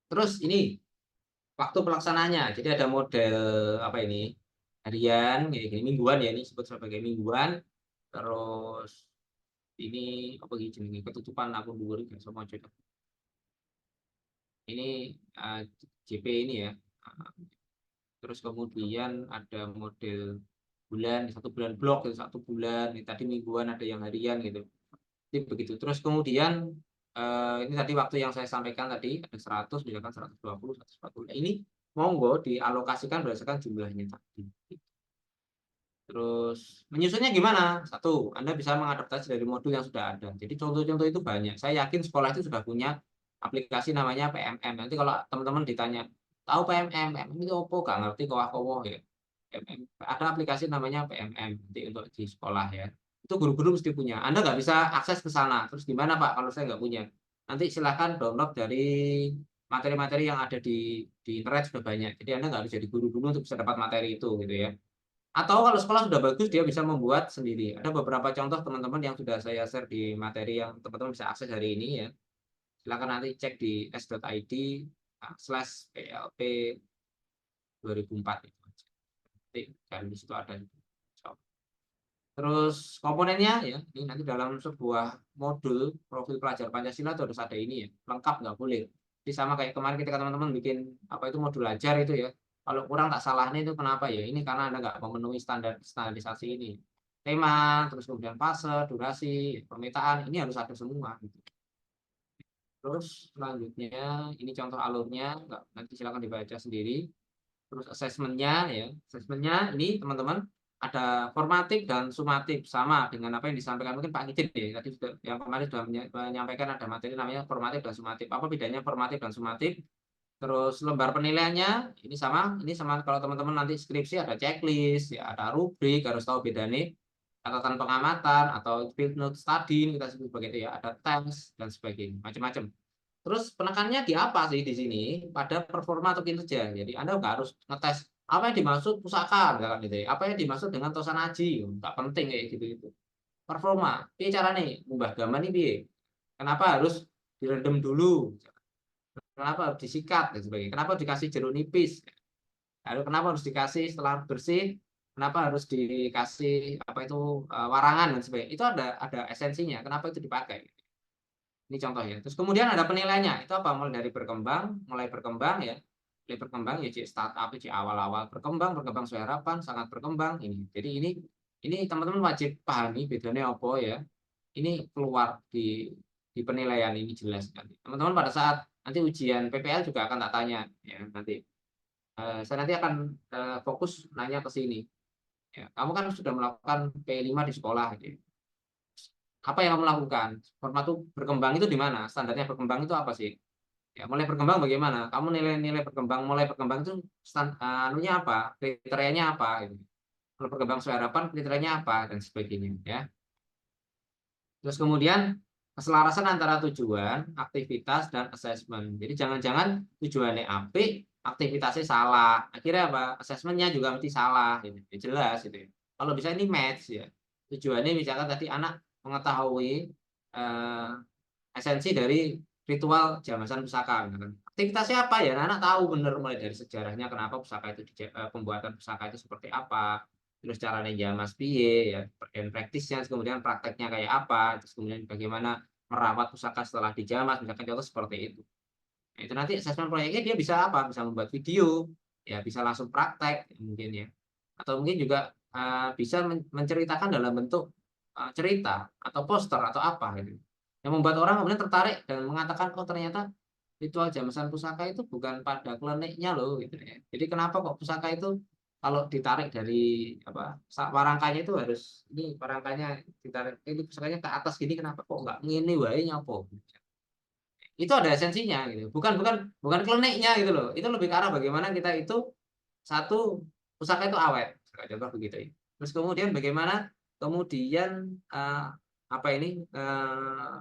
Terus ini waktu pelaksananya. Jadi ada model apa ini? Harian, kayak gini, mingguan ya, ini disebut sebagai mingguan. Terus ini apa gitu, ketutupan akun dhuwur iki semua cocok. Ini JP ini ya. Terus kemudian ada model bulan, 1 bulan blok, 1 bulan. Ini tadi mingguan, ada yang harian gitu. Jadi begitu. Terus kemudian ini tadi waktu yang saya sampaikan tadi ada 100, misalkan 120, 140. Ini monggo dialokasikan berdasarkan jumlahnya tadi. Terus menyusunnya gimana? Satu, Anda bisa mengadaptasi dari modul yang sudah ada. Jadi contoh-contoh itu banyak. Saya yakin sekolah itu sudah punya aplikasi namanya PMM. Nanti kalau teman-teman ditanya, tahu PMM? PMM itu apa? Gak ngerti kowah-kowah ya. PMM. Ada aplikasi namanya PMM nanti untuk di sekolah ya. Itu guru-guru mesti punya. Anda nggak bisa akses ke sana. Terus gimana Pak kalau saya nggak punya? Nanti silahkan download dari materi-materi yang ada di internet sudah banyak. Jadi Anda nggak harus jadi guru dulu untuk bisa dapat materi itu gitu ya. Atau kalau sekolah sudah bagus, dia bisa membuat sendiri. Ada beberapa contoh teman-teman yang sudah saya share di materi yang teman-teman bisa akses hari ini ya. Silakan nanti cek di s.id/plp 2004 itu. Nanti dan di situ ada. Terus komponennya ya, ini nanti dalam sebuah modul profil pelajar Pancasila itu harus ada ini ya, lengkap nggak boleh. Jadi sama kayak kemarin ketika teman-teman bikin apa itu modul ajar itu ya, kalau kurang tak salahnya itu kenapa ya? Ini karena Anda nggak memenuhi standarisasi ini. Tema, terus kemudian fase, durasi, pemetaan, ini harus ada semua. Gitu. Terus selanjutnya, ini contoh alurnya, nanti silakan dibaca sendiri. Terus asesmennya ya, asesmennya ini teman-teman ada formatif dan sumatif sama dengan apa yang disampaikan mungkin Pak Nidin ya tadi sudah, yang kemarin sudah menyampaikan ada materi namanya formatif dan sumatif. Apa bedanya formatif dan sumatif? Terus lembar penilaiannya ini sama kalau teman-teman nanti skripsi ada checklist ya, ada rubrik, harus tahu bedanya catatan pengamatan atau field note study kita sebut begitu ya, ada tes dan sebagainya, macam-macam. Terus penekannya di apa sih di sini? Pada performa atau kinerja. Jadi Anda nggak harus ngetes apa yang dimaksud pusaka, misalkan gitu ya. Apa yang dimaksud dengan tosanaji, nggak penting kayak gitu. Performa, piye caranya ngubah gambar ini piye? Kenapa harus direndam dulu? Kenapa harus disikat dan sebagainya? Kenapa dikasih jeruk nipis? Lalu kenapa harus dikasih setelah bersih? Kenapa harus dikasih apa itu warangan dan sebagainya? Itu ada esensinya. Kenapa itu dipakai? Ini contohnya. Terus kemudian ada penilaiannya. Itu apa? Mulai berkembang ya. Mulai berkembang ya startup awal-awal berkembang sesuai harapan, sangat berkembang ini. Jadi ini teman-teman wajib pahami bedanya apa ya. Ini keluar di penilaian ini jelas nanti. Teman-teman pada saat nanti ujian PPL juga akan tak tanya ya nanti. Saya nanti akan fokus nanya ke sini. Ya, kamu kan sudah melakukan P5 di sekolah gitu. Apa yang kamu lakukan? Format itu berkembang itu di mana? Standarnya berkembang itu apa sih? Ya, mulai berkembang bagaimana? Kamu nilai-nilai berkembang, mulai berkembang itu anunya apa? Kriterianya apa? Gitu. Kalau berkembang sesuai harapan, kriterianya apa? Dan sebagainya. Ya. Terus kemudian keselarasan antara tujuan, aktivitas, dan asesmen. Jadi jangan-jangan tujuannya apik, aktivitasnya salah. Akhirnya apa? Asesmennya juga mesti salah. Gitu. Ya, jelas. Gitu. Kalau bisa ini match ya. Tujuannya misalkan tadi anak mengetahui esensi dari ritual jamasan pusaka. Aktivitasnya apa ya? Anak tahu benar mulai dari sejarahnya kenapa pusaka itu pembuatan pusaka itu seperti apa, terus caranya jamas piye ya, dan praktisnya, kemudian prakteknya kayak apa, terus kemudian bagaimana merawat pusaka setelah dijamas, misalkan contoh seperti itu. Nah, itu nanti asesmen proyeknya dia bisa apa? Bisa membuat video, ya bisa langsung praktek mungkin ya, atau mungkin juga bisa menceritakan dalam bentuk cerita atau poster atau apa gitu. Yang membuat orang kemudian tertarik dan mengatakan oh ternyata ritual jamasan pusaka itu bukan pada kliniknya loh gitu ya. Jadi kenapa kok pusaka itu kalau ditarik dari apa warangkanya itu harus ini warangkanya ditarik ini pusakanya ke atas gini kenapa kok nggak ngene wae nyopo. Itu ada esensinya gitu. Bukan kliniknya gitu loh. Itu lebih ke arah bagaimana kita itu satu pusaka itu awet. Contoh begitu ya. Terus kemudian bagaimana kemudian apa ini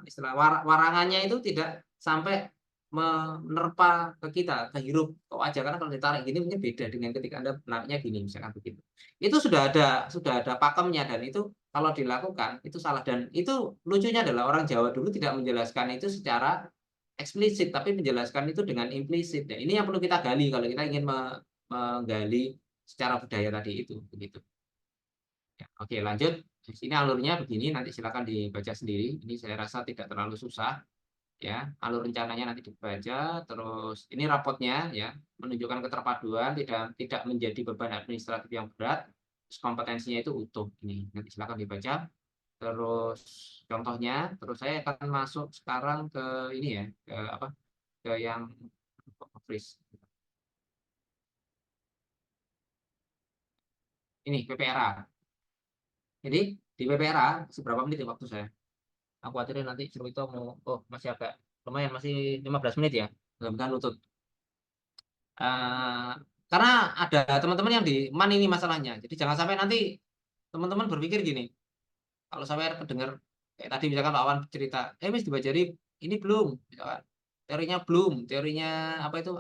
istilah warangannya itu tidak sampai menerpa ke kita, ke hirup kok aja karena kalau ditarik gini mungkin beda dengan ketika Anda menariknya gini misalkan begitu. Itu sudah ada pakemnya dan itu kalau dilakukan itu salah dan itu lucunya adalah orang Jawa dulu tidak menjelaskan itu secara eksplisit tapi menjelaskan itu dengan implisit. Nah, ini yang perlu kita gali kalau kita ingin menggali secara budaya tadi itu begitu. Ya, oke, lanjut. Di sini alurnya begini, nanti silakan dibaca sendiri. Ini saya rasa tidak terlalu susah. ya. Alur rencananya nanti dibaca, terus ini rapotnya ya, menunjukkan keterpaduan, tidak menjadi beban administratif yang berat, terus kompetensinya itu utuh. Ini nanti silakan dibaca. Terus contohnya, terus saya akan masuk sekarang ke ini ya, ke apa? Ke yang freeze. Ini PPRA. Jadi di PPRA seberapa menit ya waktu saya? Aku khawatir nanti itu mau, masih agak lumayan, masih 15 menit ya, mudah-mudahan lutut. Karena ada teman-teman yang di MAN ini masalahnya. Jadi jangan sampai nanti teman-teman berpikir gini, kalau sampai kedengar kayak tadi misalkan Pak Wan cerita, Miss dibajari ini belum, misalkan teorinya belum, teorinya apa itu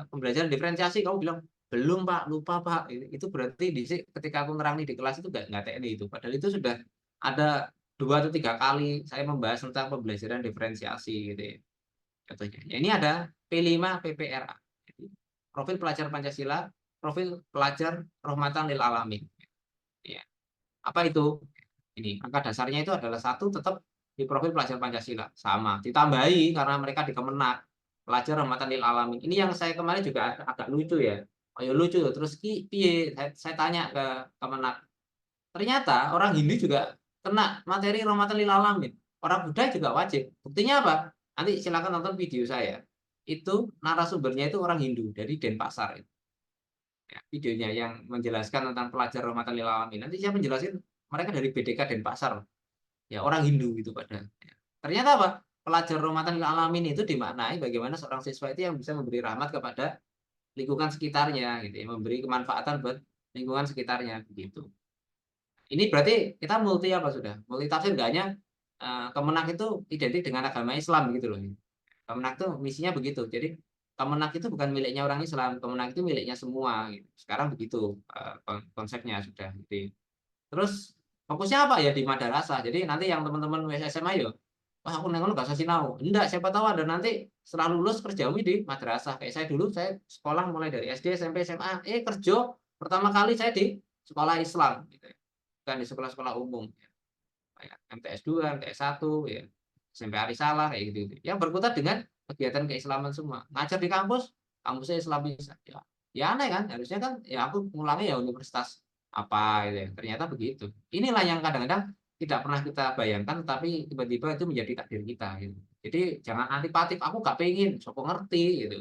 pembelajaran diferensiasi kamu bilang belum Pak, lupa Pak. Itu berarti ketika aku nerangin di kelas itu nggak teknik itu. Padahal itu sudah ada 2 atau 3 kali saya membahas tentang pembelajaran diferensiasi gitu ya. Contohnya. Ya, ini ada P5 PPRA. Jadi, profil pelajar Pancasila, profil pelajar rahmatan lil alamin. Ya. Apa itu? Ini angka dasarnya itu adalah 1 tetap di profil pelajar Pancasila sama. Ditambahi karena mereka di Kemenak pelajar rahmatan lil alamin. Ini yang saya kemarin juga agak lucu ya. Oh ya lucu terus piye saya tanya ke Kemenak. Ternyata orang Hindu juga kena materi rahmatan lil alamin. Orang Buddha juga wajib. Buktinya apa? Nanti silakan nonton video saya. Itu narasumbernya itu orang Hindu dari Denpasar. Ya, videonya yang menjelaskan tentang pelajar rahmatan lil alamin. Nanti saya menjelaskan mereka dari BDK Denpasar. Ya, orang Hindu gitu pada. Ya. Ternyata apa? Pelajar rahmatan lil alamin itu dimaknai bagaimana seorang siswa itu yang bisa memberi rahmat kepada lingkungan sekitarnya gitu ya, memberi kemanfaatan buat lingkungan sekitarnya begitu. Ini berarti kita multi apa sudah? Multi tafsir enggak hanya Kemenak itu identik dengan agama Islam gitu loh. Kemenak itu misinya begitu. Jadi Kemenak itu bukan miliknya orang Islam, Kemenak itu miliknya semua gitu. Sekarang begitu konsepnya sudah gitu. Terus fokusnya apa ya di madrasah. Jadi nanti yang teman-teman SMA yo, wah aku nengok gak usah sinau. Enggak, siapa tahu ada nanti setelah lulus kerja di madrasah. Kayak saya dulu, saya sekolah mulai dari SD, SMP, SMA. Kerja pertama kali saya di sekolah Islam gitu. Bukan di sekolah-sekolah umum. Kayak MTS 2, MTS 1, ya, SMP Arisalah, kayak gitu. Yang berkutat dengan kegiatan keislaman semua. Ngajar di kampusnya Islamis. Ya aneh kan, harusnya kan ya aku ngulangnya ya universitas apa gitu ya. Ternyata begitu. Inilah yang kadang-kadang tidak pernah kita bayangkan, tapi tiba-tiba itu menjadi takdir kita gitu. Jadi jangan antipatik, aku gak pengen, sopo ngerti gitu.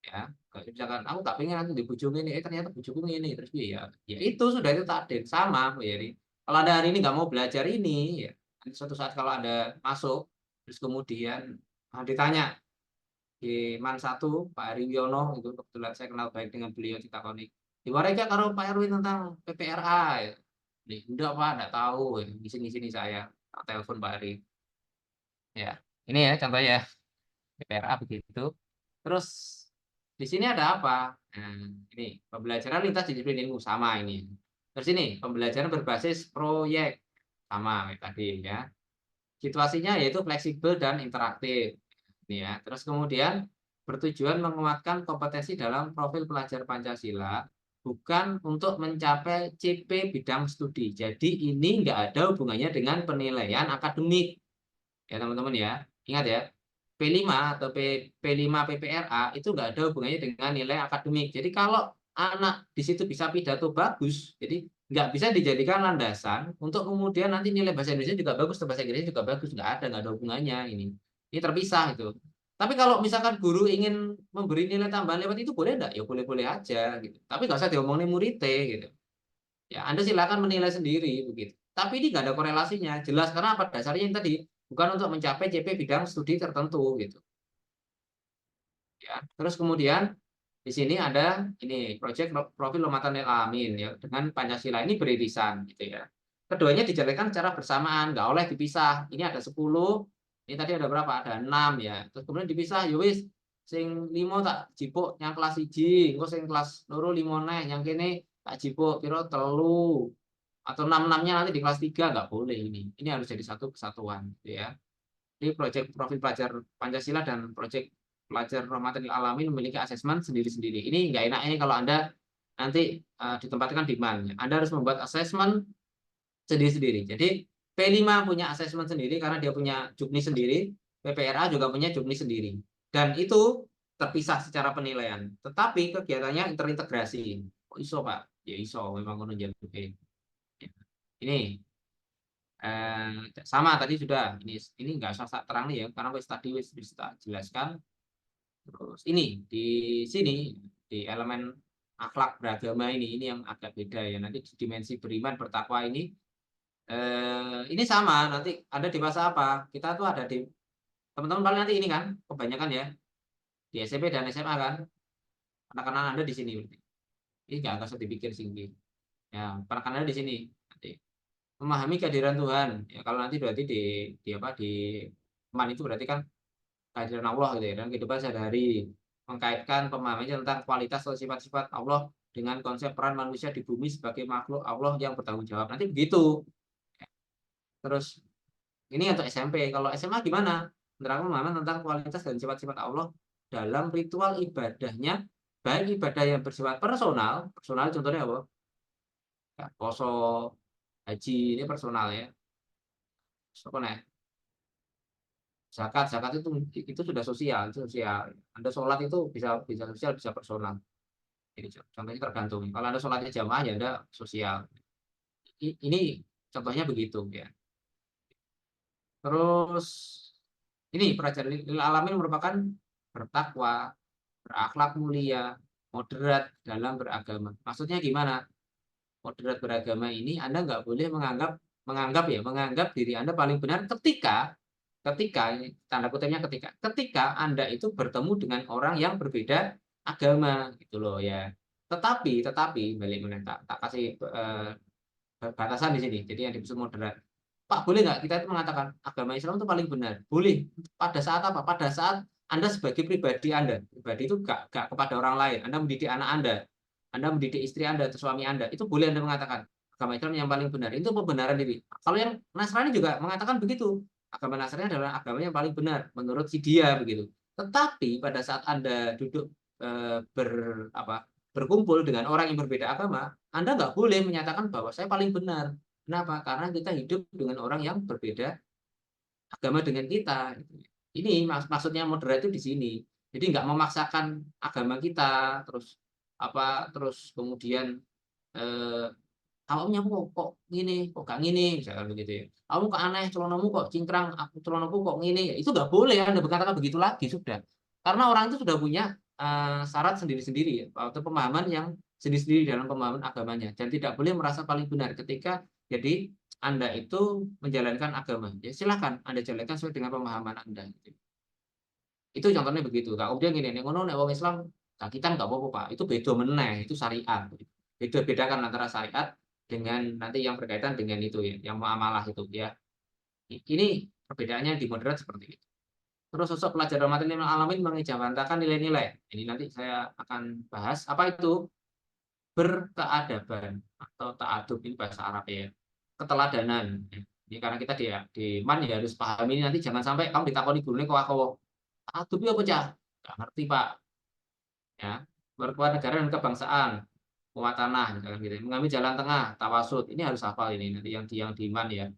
Ya, misalkan aku gak pengen nanti dibujung ini, ternyata bujung ini terus ya itu sudah itu takdir sama ya. Kalau Anda hari ini nggak mau belajar ini, ya nanti suatu saat kalau Anda masuk, terus kemudian ditanya di MAN 1, Pak Heri Wiono, itu kebetulan saya kenal baik dengan beliau di Takoni. Diwariskan karo Pak Erwin tentang PPRA. Ya. Enggak Pak, enggak tahu. Ya. Ngisi-ngisi saya telepon Pak Heri. Ya, ini ya contohnya PPRA begitu. Terus di sini ada apa? Nah, ini pembelajaran lintas disiplin ilmu sama ini. Terus ini pembelajaran berbasis proyek sama kayak tadi ya. Situasinya yaitu fleksibel dan interaktif. Ini ya. Terus kemudian bertujuan menguatkan kompetensi dalam profil pelajar Pancasila bukan untuk mencapai CP bidang studi. Jadi ini enggak ada hubungannya dengan penilaian akademik. Ya teman-teman ya. Ingat ya. P5 atau P5 PPRA itu enggak ada hubungannya dengan nilai akademik. Jadi kalau anak di situ bisa pidato bagus, jadi nggak bisa dijadikan landasan untuk kemudian nanti nilai bahasa Indonesia juga bagus, atau bahasa Inggrisnya juga bagus, nggak ada hubungannya ini terpisah itu. Tapi kalau misalkan guru ingin memberi nilai tambahan lewat itu boleh nggak? Ya boleh-boleh aja gitu. Tapi nggak usah diomongin muridnya gitu. Ya Anda silakan menilai sendiri begitu. Tapi ini nggak ada korelasinya. Jelas karena apa dasarnya yang tadi bukan untuk mencapai CP bidang studi tertentu gitu. Ya, terus kemudian di sini ada ini proyek profil rahmatan lil alamin ya dengan Pancasila ini beririsan gitu ya. Keduanya dijalankan secara bersamaan, nggak oleh dipisah. Ini ada 10, ini tadi ada berapa? Ada 6 ya. Terus kemudian dipisah, ya wis sing 5 tak jipuk yang kelas 1, engko sing kelas 2 5 neh, yang kene tak jipuk piro 3 atau 6-6-nya nanti di kelas 3 nggak boleh ini. Ini harus jadi satu kesatuan gitu ya. Ini proyek profil pelajar Pancasila dan proyek pelajar rahmatan lil alamin memiliki asesmen sendiri-sendiri. Ini nggak enaknya kalau Anda nanti ditempatkan di MAN. Anda harus membuat asesmen sendiri-sendiri. Jadi P5 punya asesmen sendiri karena dia punya juknis sendiri. PPRA juga punya juknis sendiri. Dan itu terpisah secara penilaian. Tetapi kegiatannya terintegrasi. Oh, iso Pak? Ya iso, memang kono njaluk. Ini sama tadi sudah. Ini nggak usah terang nih ya, karena wis tadi wis tak jelaskan. Terus ini di sini di elemen akhlak beragama ini yang agak beda ya. Nanti di dimensi beriman bertakwa ini sama. Nanti ada di masa apa? Kita tuh ada di teman-teman paling nanti ini kan kebanyakan ya di SMP dan SMA kan. Anak-anak Anda di sini. Ini nggak usah dipikir singgi. Ya, anak-anak Anda di sini. Nanti memahami kehadiran Tuhan. Ya, kalau nanti berarti di iman itu berarti kan kehadiran Allah gitu ya, dan kehidupan sehari-hari, mengkaitkan pemahamannya tentang kualitas atau sifat-sifat Allah dengan konsep peran manusia di bumi sebagai makhluk Allah yang bertanggung jawab. Nanti begitu. Terus ini untuk SMP. Kalau SMA gimana? Menerangkan pemahaman tentang kualitas dan sifat-sifat Allah dalam ritual ibadahnya, baik ibadah yang bersifat personal contohnya apa? Ya, poso, haji, ini personal ya. Apa nih? Zakat itu sudah sosial, Anda sholat itu bisa sosial, bisa personal. Ini contohnya tergantung. Kalau Anda sholatnya jamaah ya Anda sosial. Ini contohnya begitu ya. Terus ini pelajaran alamin merupakan bertakwa, berakhlak mulia, moderat dalam beragama. Maksudnya gimana? Moderat beragama ini Anda nggak boleh menganggap diri Anda paling benar ketika ini tanda kutipnya ketika Anda itu bertemu dengan orang yang berbeda agama gitu loh ya. Tetapi balik tak kasih batasan di sini. Jadi yang dimaksud moderat. Pak, boleh nggak kita itu mengatakan agama Islam itu paling benar? Boleh. Pada saat apa? Pada saat Anda sebagai pribadi itu gak kepada orang lain. Anda mendidik anak Anda mendidik istri Anda atau suami Anda, itu boleh Anda mengatakan agama Islam yang paling benar. Itu pembenaran diri. Kalau yang Nasrani juga mengatakan begitu. Agama Nasrani adalah agama yang paling benar menurut si dia begitu. Tetapi pada saat Anda duduk berkumpul dengan orang yang berbeda agama, Anda nggak boleh menyatakan bahwa saya paling benar. Kenapa? Karena kita hidup dengan orang yang berbeda agama dengan kita. Ini maksudnya moderat itu di sini. Jadi nggak memaksakan agama kita, terus kemudian awakmu kok gini, kok gak gini, misalkan begitu ya. Kamu kok aneh, celonamu kok cingkrang, aku celonaku kok gini. Itu nggak boleh Anda berkata begitu lagi sudah. Karena orang itu sudah punya syarat sendiri-sendiri ya, atau pemahaman yang sendiri-sendiri dalam pemahaman agamanya, dan tidak boleh merasa paling benar ketika jadi Anda itu menjalankan agama. Ya silakan Anda jalankan sesuai dengan pemahaman Anda. Itu contohnya begitu. Kemudian gini, ngono nek wong Islam kita nggak apa-apa Pak. Itu beda meneh, itu syariat. Bedakan antara syariat dengan nanti yang berkaitan dengan itu ya, yang muamalah itu ya. Ini perbedaannya di moderat seperti itu. Terus sosok pelajar rahmatil lil alamin mengejawantakan nilai-nilai. Ini nanti saya akan bahas apa itu berkeadaban atau ta'adub, ini bahasa Arab ya. Keteladanan. Ini karena kita di man ya harus paham ini, nanti jangan sampai kamu ditakoni gurune kok aku ta'adub ya apa cah? Enggak ngerti, Pak. Ya, berkewarganegaraan dan kebangsaan, muwatanah misalkan gitu. Mengambil jalan tengah, tawasud. Ini harus hafal ini nanti yang di man ya.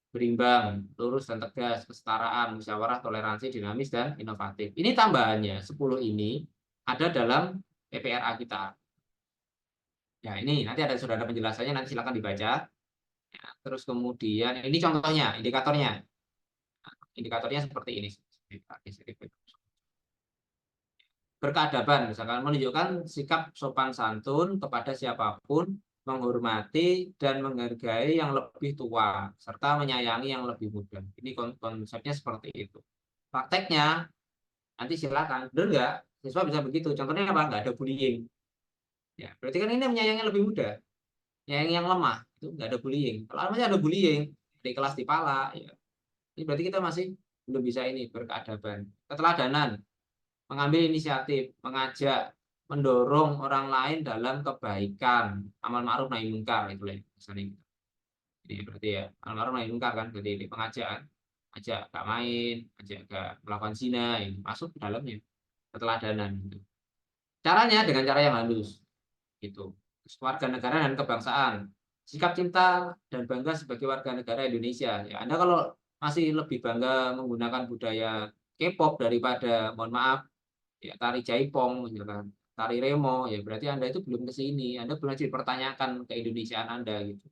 Berimbang, lurus dan tegas, kesetaraan, musyawarah, toleransi, dinamis dan inovatif. Ini tambahannya 10 ini ada dalam PPRA kita. Ya, ini nanti sudah ada penjelasannya, nanti silakan dibaca. Ya, terus kemudian ini contohnya, indikatornya. Indikatornya seperti ini. Berkeadaban, misalkan menunjukkan sikap sopan santun kepada siapapun, menghormati dan menghargai yang lebih tua, serta menyayangi yang lebih muda. Ini konsepnya seperti itu. Prakteknya, nanti silakan. Benar nggak? Siswa bisa begitu. Contohnya apa? Nggak ada bullying. Ya, berarti kan ini menyayangi yang lebih muda. Menyayangi yang lemah, itu nggak ada bullying. Kalau masih ada bullying, di kelas dipala, ya. Ini berarti kita masih belum bisa ini, berkeadaban. Keteladanan, mengambil inisiatif, mengajak, mendorong orang lain dalam kebaikan, amal ma'ruf nahi munkar itu misalnya. Jadi berarti ya amal ma'ruf nahi munkar kan, berarti pengajakan, ajak gak main, ajak gak melakukan zina, ini masuk ke dalamnya keteladanan. Gitu. Caranya dengan cara yang halus, gitu. Warga negara dan kebangsaan, sikap cinta dan bangga sebagai warga negara Indonesia. Ya, Anda kalau masih lebih bangga menggunakan budaya K-pop daripada, mohon maaf, ya tari jaipong, misalkan tari remo, ya berarti Anda itu belum ke sini, Anda belum dipertanyakan keindonesiaan Anda gitu.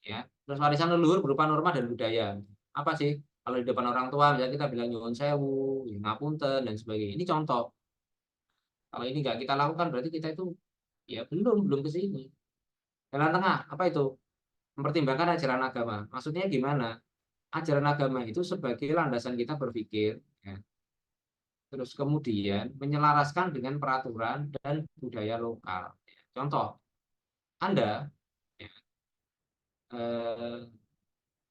Ya, terus warisan leluhur berupa norma dan budaya. Apa sih? Kalau di depan orang tua, misalnya kita bilang nyuwun sewu, ya ngapunten dan sebagainya. Ini contoh. Kalau ini nggak kita lakukan, berarti kita itu ya belum ke sini. Jalan tengah, apa itu? Mempertimbangkan ajaran agama. Maksudnya gimana? Ajaran agama itu sebagai landasan kita berpikir, ya. Terus kemudian menyelaraskan dengan peraturan dan budaya lokal. Contoh, Anda ya,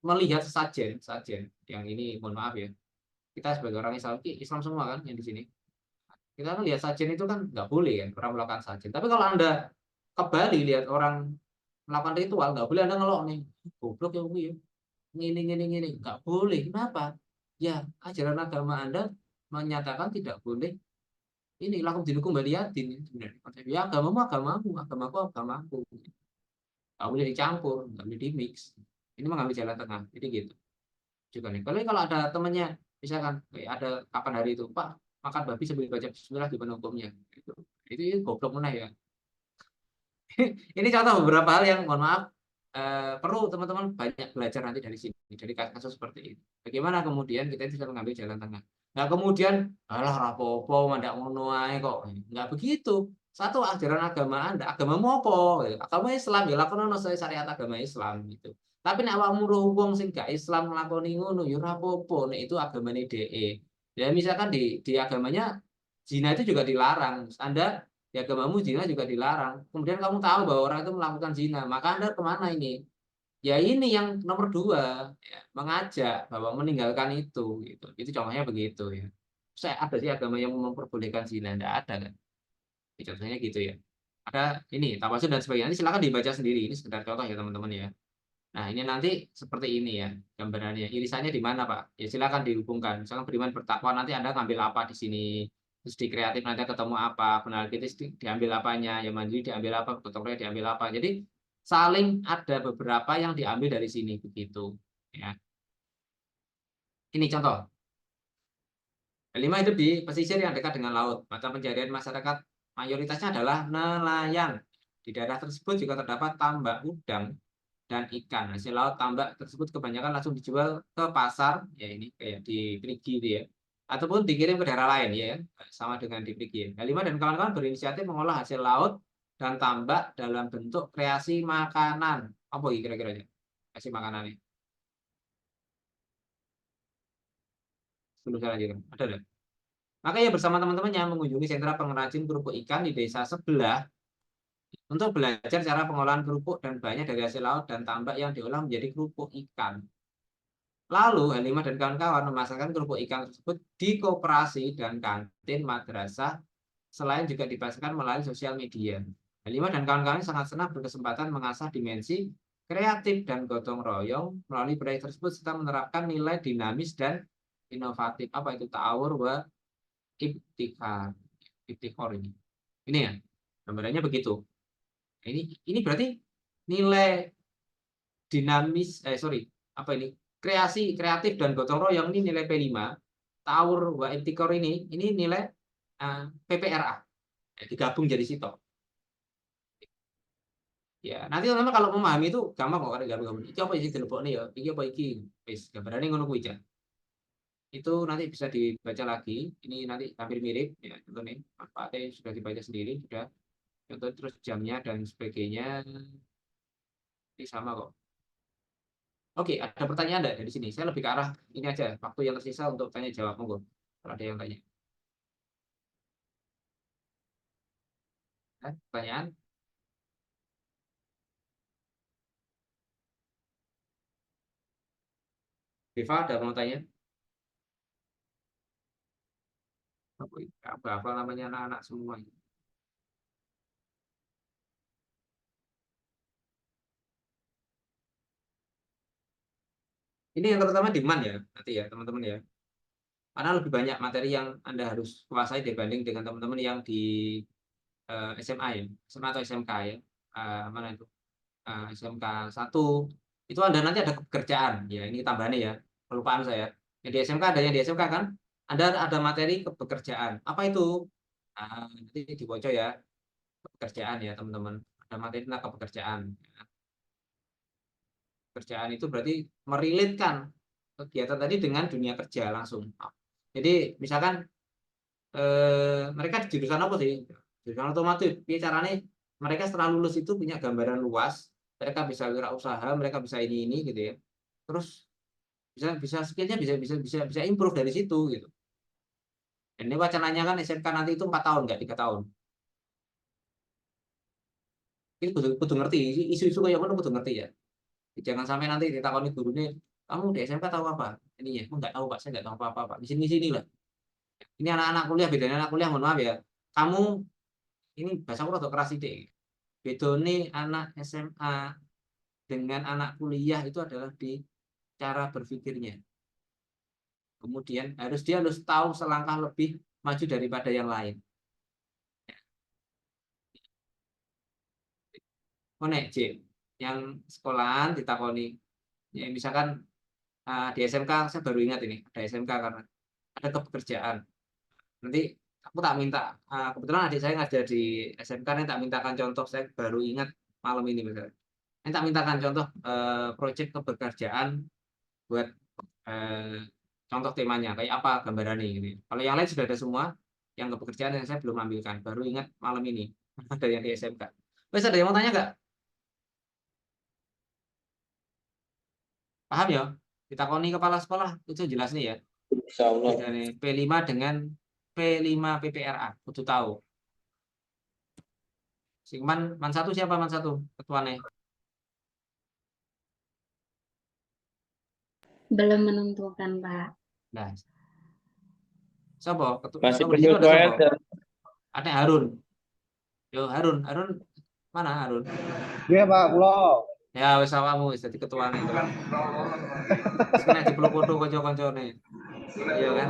melihat sajen yang ini, mohon maaf ya, kita sebagai orang Islam, Islam semua kan yang di sini. Kita kan lihat sajen itu kan nggak boleh kan orang melakukan sajen. Tapi kalau Anda ke Bali lihat orang melakukan ritual, nggak boleh Anda ngelok nih, goblok ya Umi ya, ngini, nggak boleh. Kenapa? Ya ajaran agama Anda menyatakan tidak boleh ini lakum dinukum waliyatin sebenarnya. Ya agamamu, agamaku. Nggak boleh dicampur, nggak boleh dimix. Ini mengambil jalan tengah. Jadi gitu. Juga nih. Kalau ada temannya, misalkan ada kapan hari itu, Pak makan babi sambil baca Bismillah gimana hukumnya? Itu goblok mana ya? Ini contoh beberapa hal yang mohon maaf perlu teman-teman banyak belajar nanti dari sini, dari kasus seperti ini. Bagaimana kemudian kita bisa mengambil jalan tengah. Nah kemudian, alah rapopo, mandak ngono ae kok. Nggak begitu. Satu ajaran agama Anda, agamamu apa? Agama Islam ya lakonono sesuai syariat agama Islam gitu. Tapi nek awakmu roh wong sing gak Islam nglakoni ngono ya ora apa-apa, nek itu agamane DE. Ya misalkan di agamanya zina itu juga dilarang. Anda di agamamu zina juga dilarang. Kemudian kamu tahu bahwa orang itu melakukan zina, maka Anda kemana ini? Ya ini yang nomor 2, ya, mengajak bahwa meninggalkan itu, gitu. Itu contohnya begitu ya. Saya ada sih agama yang memperbolehkan zina, tidak ada kan? Ya, contohnya gitu ya. Ada ini tawasul dan sebagainya. Ini silakan dibaca sendiri. Ini sekedar contoh ya teman-teman ya. Nah ini nanti seperti ini ya gambarannya. Irisannya di mana Pak? Ya silakan dihubungkan. Misalkan beriman bertakwa nanti Anda ngambil apa di sini. Terus di kreatif nanti ketemu apa, benar kritis diambil apanya, yang mandiri diambil apa, gotong royong diambil apa. Jadi saling ada beberapa yang diambil dari sini begitu. Ya. Ini contoh. 5 hidup di pesisir yang dekat dengan laut. Mata pencarian masyarakat mayoritasnya adalah nelayan. Di daerah tersebut juga terdapat tambak udang dan ikan. Hasil laut tambak tersebut kebanyakan langsung dijual ke pasar, ya ini kayak di Perigi itu ya. Ataupun dikirim ke daerah lain ya, sama dengan di Perigi. Nah, 5 dan kawan-kawan berinisiatif mengolah hasil laut dan tambak dalam bentuk kreasi makanan. Apa kira-kira kreasi makanan ini? Belum saya lanjutkan. Ada enggak? Makanya bersama teman-teman yang mengunjungi sentra pengrajin kerupuk ikan di desa sebelah untuk belajar cara pengolahan kerupuk dan banyak dari hasil laut dan tambak yang diolah menjadi kerupuk ikan. Lalu Halimah dan kawan-kawan memasarkan kerupuk ikan tersebut di koperasi dan kantin madrasah, selain juga dipasarkan melalui sosial media. Halimah dan kawan-kawan sangat senang berkesempatan mengasah dimensi kreatif dan gotong royong melalui proyek tersebut serta menerapkan nilai dinamis dan inovatif. Apa itu ta'awur wa ibtikar? Ibtikor ini. Ini ya, gambarannya begitu. Ini berarti nilai dinamis, apa ini? Kreasi, kreatif dan gotong royong ini nilai P5. Ta'awur wa ibtikor ini nilai PPRA. Digabung jadi sitok. Ya, nanti teman-teman kalau memahami itu gampang kok ada gabung-gabung. Iki apa isi dilebokne ya? Iki apa iki? Wis, gambarane ngono kuwi aja. Itu nanti bisa dibaca lagi. Ini nanti hampir mirip ya, contoh nih. Manfaatnya sudah dibaca sendiri, sudah. Contoh terus jamnya dan sebagainya. Ini sama kok. Oke, ada pertanyaan enggak dari sini? Saya lebih ke arah ini aja, waktu yang tersisa untuk tanya jawab monggo. Kalau ada yang tanya. Pertanyaan? Viva ada mau tanya? Apa namanya anak-anak semua ini? Ini yang terutama demand ya, nanti ya teman-teman ya. Karena lebih banyak materi yang Anda harus kuasai dibanding dengan teman-teman yang di SMA ya, SMA atau SMK ya. Mana itu? SMK 1 itu Anda nanti ada kepekerjaan. Ya, ini tambahannya ya. Kelupaan saya. Di SMK ada yang di SMK kan? Ada materi kepekerjaan. Apa itu? Nah, nanti dibocor ya. Pekerjaan ya, teman-teman. Ada materi tentang kepekerjaan. Pekerjaan itu berarti merilitkan kegiatan tadi dengan dunia kerja langsung. Jadi misalkan mereka di jurusan apa sih? Jurusan otomotif. Caranya mereka setelah lulus itu punya gambaran luas. Mereka bisa wirausaha, mereka bisa ini gitu ya. Terus bisa skillnya bisa improve dari situ gitu. Dan ini wacananya kan SMK nanti itu 4 tahun, nggak 3 tahun. Ini kudu ngerti, isu-isu kayak mana kudu ngerti ya. Jangan sampai nanti ditakoni gurunya, kamu di SMK tahu apa? Ini ya, aku nggak tahu Pak, saya nggak tahu apa-apa Pak. Di sini lah. Ini anak-anak kuliah, bedanya anak kuliah, mohon maaf ya. Kamu, ini bahasa aku rada keras ini. Bedanya anak SMA dengan anak kuliah itu adalah di cara berpikirnya. Kemudian dia harus tahu selangkah lebih maju daripada yang lain. Konek J, yang sekolahan ditakoni, ya misalkan di SMK saya baru ingat ini ada SMK karena ada kepekerjaan. Nanti aku tak minta, kebetulan adik saya ada di SMK, nih tak mintakan contoh, saya baru ingat malam ini misalnya. Ini tak mintakan contoh proyek kepekerjaan buat contoh temanya kayak apa gambarannya ini. Kalau yang lain sudah ada semua, yang kepekerjaan yang saya belum ambilkan, baru ingat malam ini ada yang di SMK. Wes ada yang mau tanya nggak? Paham ya? Ditakoni kepala sekolah itu jelas nih ya. Insyaallah. Beda nih P5 dengan P5 PPRA, kudu tahu. Si man satu siapa man satu ketuanya? Belum menentukan, Pak. Nah, siapa? Masih Di situ ada siapa? penyesuaian. Ada Harun. Yo Harun mana Harun? Iya Pak, pulau. Ya wis awakmu wis dadi ketuane itu. Wis kena dipeluk foto kanca-kancane. Iya kan?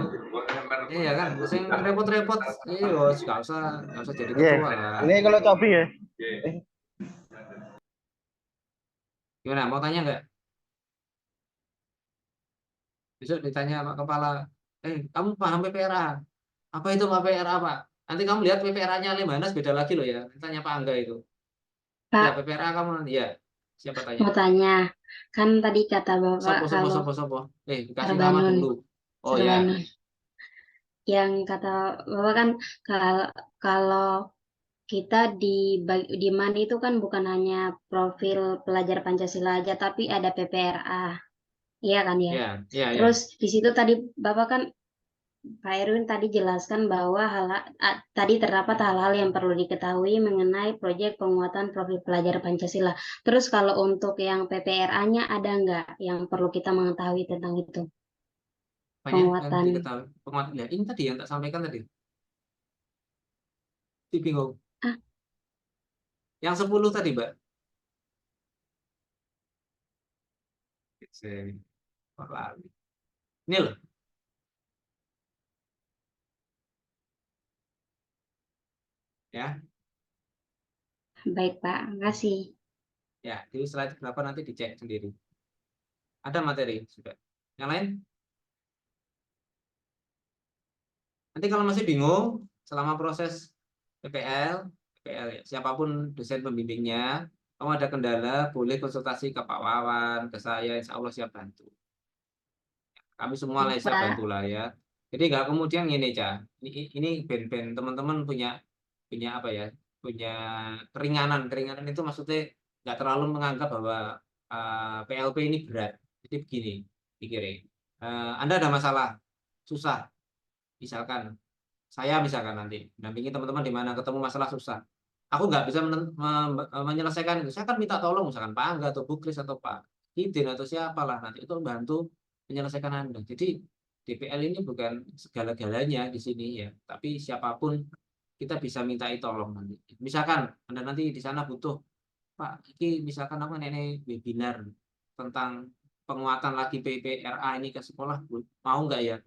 Iya kan, sing repot-repot, iya gak usah jadi Iya. ketua lah. Ini kalau cobi ya. Gimana, mau tanya nggak? Besok ditanya Pak Kepala, kamu paham PPRA? Apa itu Pak PPRA Pak? Nanti kamu lihat PPRA-nya Lemhanas beda lagi loh ya. Tanya Pak Angga itu. Ya Pak, PPRA kamu ya. Siapa tanya? mau tanya. Kan tadi kata Bapak kalau Sopo. Dikasih nama Sarbanun. dulu. Oh ya. Sarbanun. Yang kata Bapak kan kalau kita di MAN itu kan bukan hanya profil pelajar Pancasila aja, tapi ada PPRA. Iya kan ya? Iya. Terus di situ tadi Bapak kan Pak Erwin tadi jelaskan bahwa tadi terdapat hal-hal yang perlu diketahui mengenai proyek penguatan profil pelajar Pancasila. Terus kalau untuk yang PPRA-nya ada nggak yang perlu kita mengetahui tentang itu? Banyak yang Penguatan. diketahui. Penguatan. Ya, ini tadi yang tak sampaikan tadi. Bingung. Ah. Yang 10 tadi, Mbak. Ini loh. Ya. Baik, Pak. Makasih. Ya, di slide berapa nanti dicek sendiri. Ada materi sudah. Yang lain? Nanti kalau masih bingung selama proses PPL ya, siapapun dosen pembimbingnya, kamu ada kendala boleh konsultasi ke Pak Wawan, ke saya, insya Allah siap bantu. Kami semua lah siap bantu lah ya. Jadi nggak kemudian gini Cah, ini band teman-teman punya apa ya? Punya keringanan itu maksudnya nggak terlalu menganggap bahwa PLP ini berat. Jadi begini, pikirin. Anda ada masalah, susah, misalkan saya nanti mendampingi teman-teman di mana ketemu masalah susah. Aku nggak bisa menyelesaikan itu. Saya akan minta tolong misalkan Pak Angga atau Bu Kris atau Pak Hidin atau siapalah nanti itu membantu menyelesaikan Anda. Jadi DPL ini bukan segala-galanya di sini ya, tapi siapapun kita bisa mintai tolong nanti. Misalkan Anda nanti di sana butuh Pak, ini misalkan apa nenek webinar tentang penguatan lagi PPRA ini ke sekolah, mau nggak ya?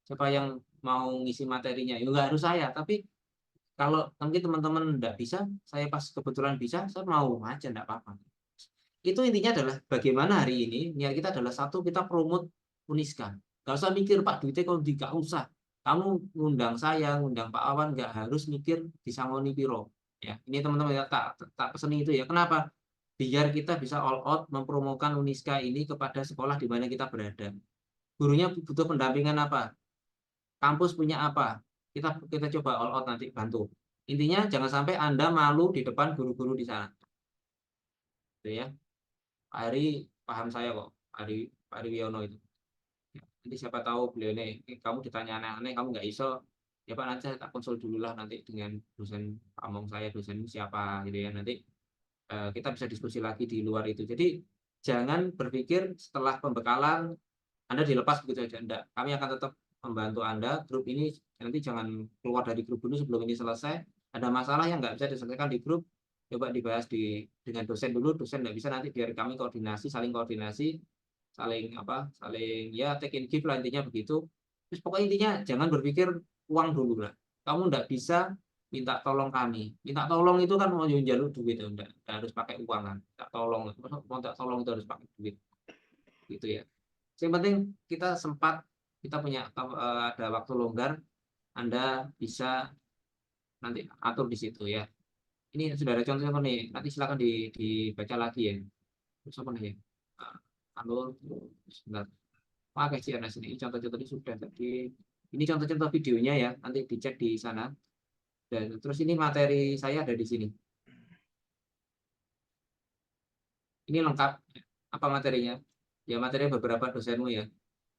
Siapa yang mau ngisi materinya? Ya nggak harus saya, tapi kalau mungkin teman-teman nggak bisa, saya pas kebetulan bisa, saya mau aja nggak apa-apa. itu intinya adalah bagaimana hari ini niat kita adalah satu, kita promote Uniska. Gak usah mikir Pak duitnya kalau gak usah. Kamu ngundang saya, ngundang Pak Awan, nggak harus mikir disangoni piro. Ya, ini teman-teman ya, tak peseni itu ya. Kenapa? Biar kita bisa all out mempromokan Uniska ini kepada sekolah di mana kita berada. Gurunya butuh pendampingan apa? Kampus punya apa? Kita coba all out nanti bantu. Intinya jangan sampai Anda malu di depan guru-guru di sana. Gitu ya. Pak Ari paham saya kok, Pak Ari Wiono itu. Ya, nanti siapa tahu beliau ini, kamu ditanya aneh-aneh, kamu nggak iso, ya Pak nanti saya tak konsul dulu lah nanti dengan dosen pamong saya, dosen siapa gitu ya. Nanti kita bisa diskusi lagi di luar itu. Jadi jangan berpikir setelah pembekalan Anda dilepas begitu saja. Enggak, kami akan tetap membantu Anda. Grup ini nanti jangan keluar dari grup dulu sebelum ini selesai. Ada masalah yang nggak bisa diselesaikan di grup, coba dibahas dengan dosen dulu. Dosen nggak bisa, nanti biar kami koordinasi, saling ya take and give lah, intinya begitu. Terus pokoknya intinya jangan berpikir uang dulu lah. Kamu nggak bisa minta tolong kami. Minta tolong itu kan mau jalur duit, enggak harus pakai uang kan. Minta tolong itu harus pakai duit. Gitu ya. Yang penting kita punya ada waktu longgar, Anda bisa nanti atur di situ ya. Ini sudah ada contoh nih, nanti silakan dibaca lagi ya. Terus apa nih? Halo, sebentar. Pakai CRS ini contoh-contoh ini sudah tadi. Ini contoh-contoh videonya ya, nanti dicek di sana. Dan terus ini materi saya ada di sini. Ini lengkap. Apa materinya? Ya materi beberapa dosenmu ya.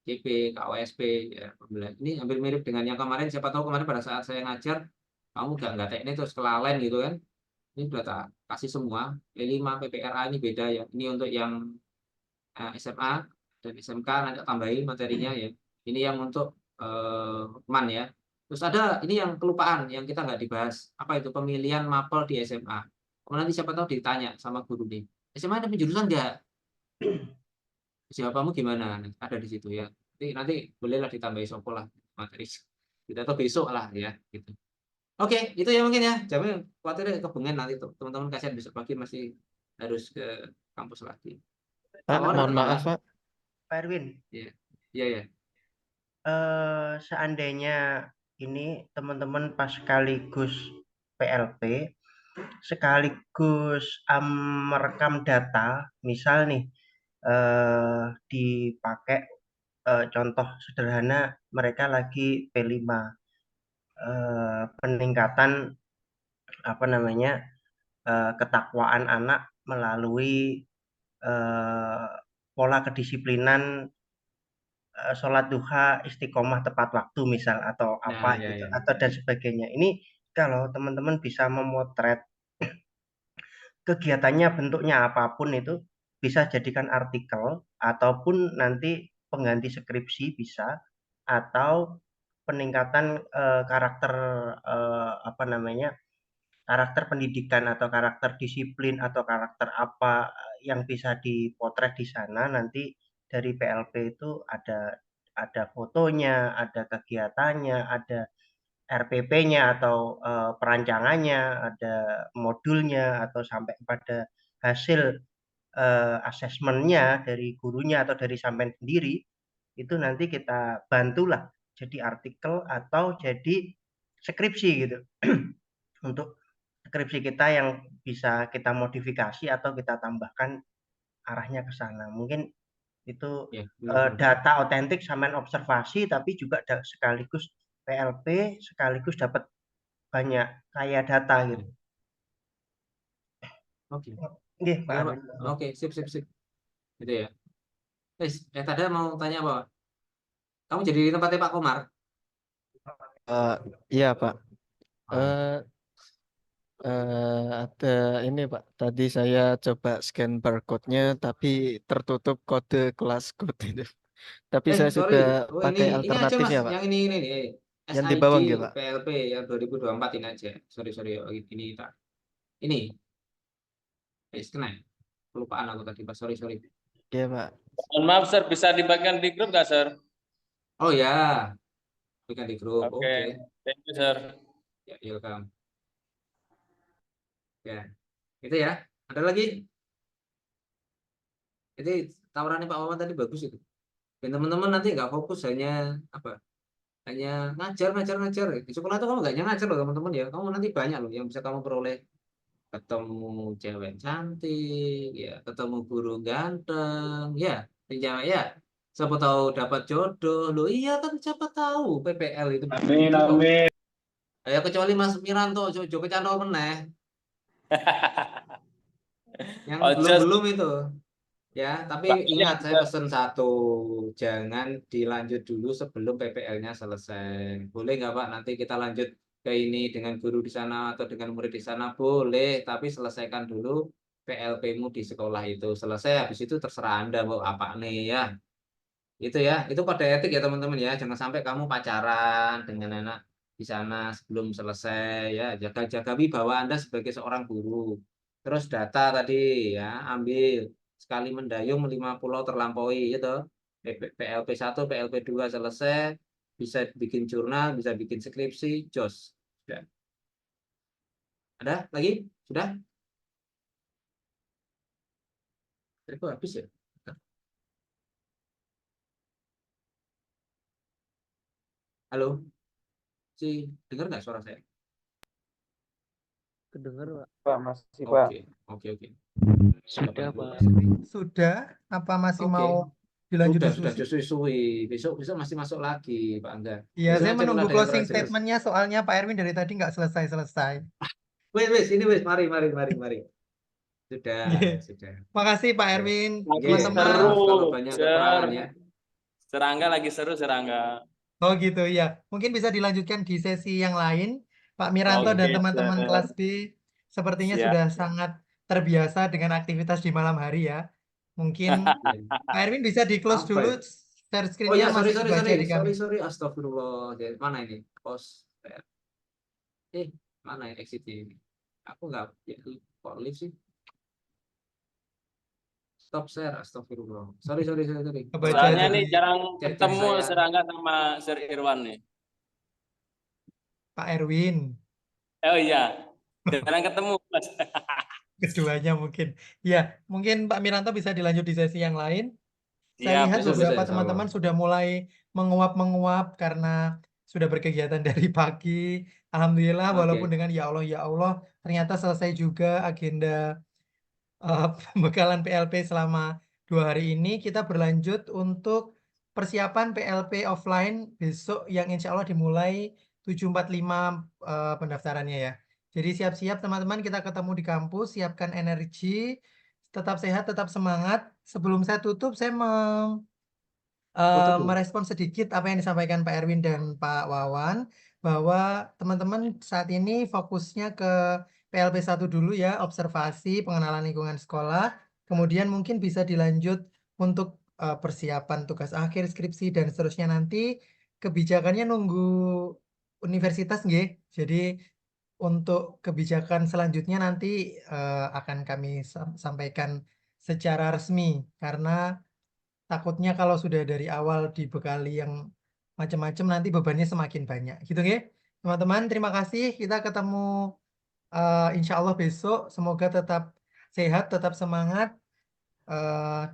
CP, KOSP, ya, ini hampir mirip dengan yang kemarin. Siapa tahu kemarin pada saat saya ngajar, kamu nggak teknik terus kelalen gitu kan. Ini sudah tak kasih semua. P5, PPRA ini beda ya. Ini untuk yang SMA dan SMK nanti tambahin materinya ya. Ini yang untuk MAN ya. Terus ada ini yang kelupaan yang kita nggak dibahas. Apa itu pemilihan mapel di SMA. Nanti siapa tahu ditanya sama guru nih. SMA ada penjurusan nggak? Jawabanmu gimana? Ada di situ ya. Nanti bolehlah ditambahi sopo lah materi. Kita tahu besok lah ya gitu. Oke, itu ya mungkin ya. Jamnya khawatir kebengen nanti tuh teman-teman, kasihan besok pagi masih harus ke kampus lagi. Pak, mohon maaf Pak. Pak Erwin, Iya, iya. seandainya ini teman-teman pas sekaligus PLP, sekaligus merekam data, misal nih dipakai contoh sederhana, mereka lagi P5, peningkatan apa namanya ketakwaan anak melalui pola kedisiplinan sholat duha istiqomah tepat waktu misal atau apa ya, gitu ya. atau dan sebagainya. Ini kalau teman-teman bisa memotret kegiatannya bentuknya apapun itu, bisa jadikan artikel ataupun nanti pengganti skripsi bisa, atau peningkatan karakter apa namanya karakter pendidikan atau karakter disiplin atau karakter apa yang bisa dipotret di sana. Nanti dari PLP itu ada fotonya, ada kegiatannya, ada RPP-nya atau perancangannya, ada modulnya, atau sampai pada hasil asesmennya dari gurunya atau dari sampean sendiri. Itu nanti kita bantulah jadi artikel atau jadi skripsi gitu. Untuk skripsi kita yang bisa kita modifikasi atau kita tambahkan arahnya ke sana. Mungkin itu Ya, data otentik sampean observasi, tapi juga sekaligus PLP, sekaligus dapat banyak kaya data gitu. Oke. Nggih, Pak Ya, Pak. Arwin. Oke, sip. Gitu ya. Tadi mau tanya apa? Kamu jadi tempatnya Pak Komar? Iya Pak. Oh. Ada ini Pak. Tadi saya coba scan barcode-nya, tapi tertutup kode kelas code itu. Tapi saya Sorry. sudah Oh, pakai ini aja Mas. alternatifnya Pak. Yang ini nih. Yang di SID bawah nggih, Pak. PLP yang 2024 ini aja. Sorry. Oh, ini tak. Ini. Kena. Kelupaan aku tadi, Pak. Sorry. Oke Pak. Mohon maaf, Sir. Bisa dibagikan di grup nggak, Sir? Oh ya. Bukan di grup. Oke. Thank you, Sir. Ya, welcome. Ya. Itu ya. Ada lagi? Jadi tawarannya Pak Wawan tadi bagus itu. Dan teman-teman nanti nggak fokus hanya apa? Hanya ngajar. Di sekolah itu kamu nggak hanya ngajar loh teman-teman ya. Kamu nanti banyak loh yang bisa kamu peroleh. Ketemu cewek cantik, ya, ketemu guru ganteng, ya, cewek ya. Siapa tahu dapat jodoh. Loh iya kan siapa tahu PPL itu Amin, begitu kok. amin. Ya kecuali Mas Miranto, Jojo kecantol meneh. Yang Ojo belum itu. Ya, tapi ingat saya pesan satu, jangan dilanjut dulu sebelum PPL-nya selesai. Boleh nggak Pak? Nanti kita lanjut ke ini dengan guru di sana atau dengan murid di sana boleh, tapi selesaikan dulu PLP-mu di sekolah itu. Selesai, habis itu terserah Anda mau apa nih ya. Itu ya, itu kode etik ya teman-teman ya. Jangan sampai kamu pacaran dengan anak di sana sebelum selesai ya. Jaga-jaga wibawa Anda sebagai seorang guru. Terus data tadi ya, ambil sekali mendayung 5 pulau terlampaui gitu. PLP 1, PLP 2 selesai, bisa bikin jurnal, bisa bikin skripsi, jos. Sudah. Ada lagi? Sudah? Itu habis ya? Halo? Dengar nggak suara saya? Kedengar, Pak. Pak, masih Pak. Oke. Sudah, Pak. Sudah? Apa masih Oke. mau dilanjut Sudah diskusi? suwi. Besok masih masuk lagi, Pak Angga. Iya, Besok saya aja menunggu kalau ada yang closing kurang jelas. statement-nya soalnya Pak Erwin dari tadi nggak selesai-selesai. Wes, mari. Sudah. Makasih Pak Erwin, Lagi teman-teman. seru, Kalau banyak kekurangan ya. Serangga lagi seru, Serangga. Oh gitu ya. Mungkin bisa dilanjutkan di sesi yang lain. Pak Miranto dan Oke, teman-teman Sir. kelas B sepertinya Siap. sudah sangat terbiasa dengan aktivitas di malam hari ya. Mungkin Pak Erwin bisa di-close Apa dulu ya? share Oh screen-nya ya, sorry. masih kebaca di kami. Astagfirullah. Mana ini? Post. Mana ya exit ini? Aku nggak ya, kok live sih? Stop share, astagfirullah. Sorry. Kebaca Soalnya aja. nih jarang Cek ketemu saya. Serangga sama Sir Irwan nih. Pak Erwin, Oh iya, jarang ketemu, Mas. keduanya mungkin. Ya, mungkin Pak Miranto bisa dilanjut di sesi yang lain. Saya Siap, lihat bisa, beberapa insya teman-teman Allah. sudah mulai menguap karena sudah berkegiatan dari pagi. Alhamdulillah, Oke. walaupun dengan ya Allah, ternyata selesai juga agenda pembekalan PLP selama 2 hari ini. Kita berlanjut untuk persiapan PLP offline besok yang insya Allah dimulai 7.45 pendaftarannya ya. Jadi siap-siap teman-teman, kita ketemu di kampus, siapkan energi, tetap sehat, tetap semangat. Sebelum saya tutup, saya merespon sedikit apa yang disampaikan Pak Erwin dan Pak Wawan, bahwa teman-teman saat ini fokusnya ke PLP 1 dulu ya, observasi, pengenalan lingkungan sekolah, kemudian mungkin bisa dilanjut untuk persiapan tugas akhir, skripsi, dan seterusnya nanti. Kebijakannya nunggu universitas nggih. Jadi untuk kebijakan selanjutnya nanti akan kami sampaikan secara resmi, karena takutnya kalau sudah dari awal dibekali yang macam-macam nanti bebannya semakin banyak. Gitu nggih. Teman-teman, terima kasih. Kita ketemu insya Allah besok. Semoga tetap sehat, tetap semangat,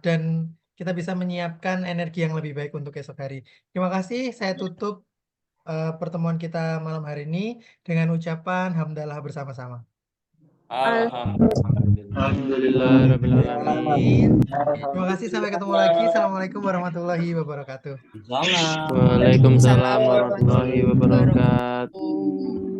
dan kita bisa menyiapkan energi yang lebih baik untuk esok hari. Terima kasih. Saya tutup pertemuan kita malam hari ini dengan ucapan hamdalah bersama-sama. Alhamdulillahirrahmanirrahim. Terima kasih, sampai ketemu lagi. Assalamualaikum warahmatullahi wabarakatuh. Waalaikumsalam warahmatullahi wabarakatuh.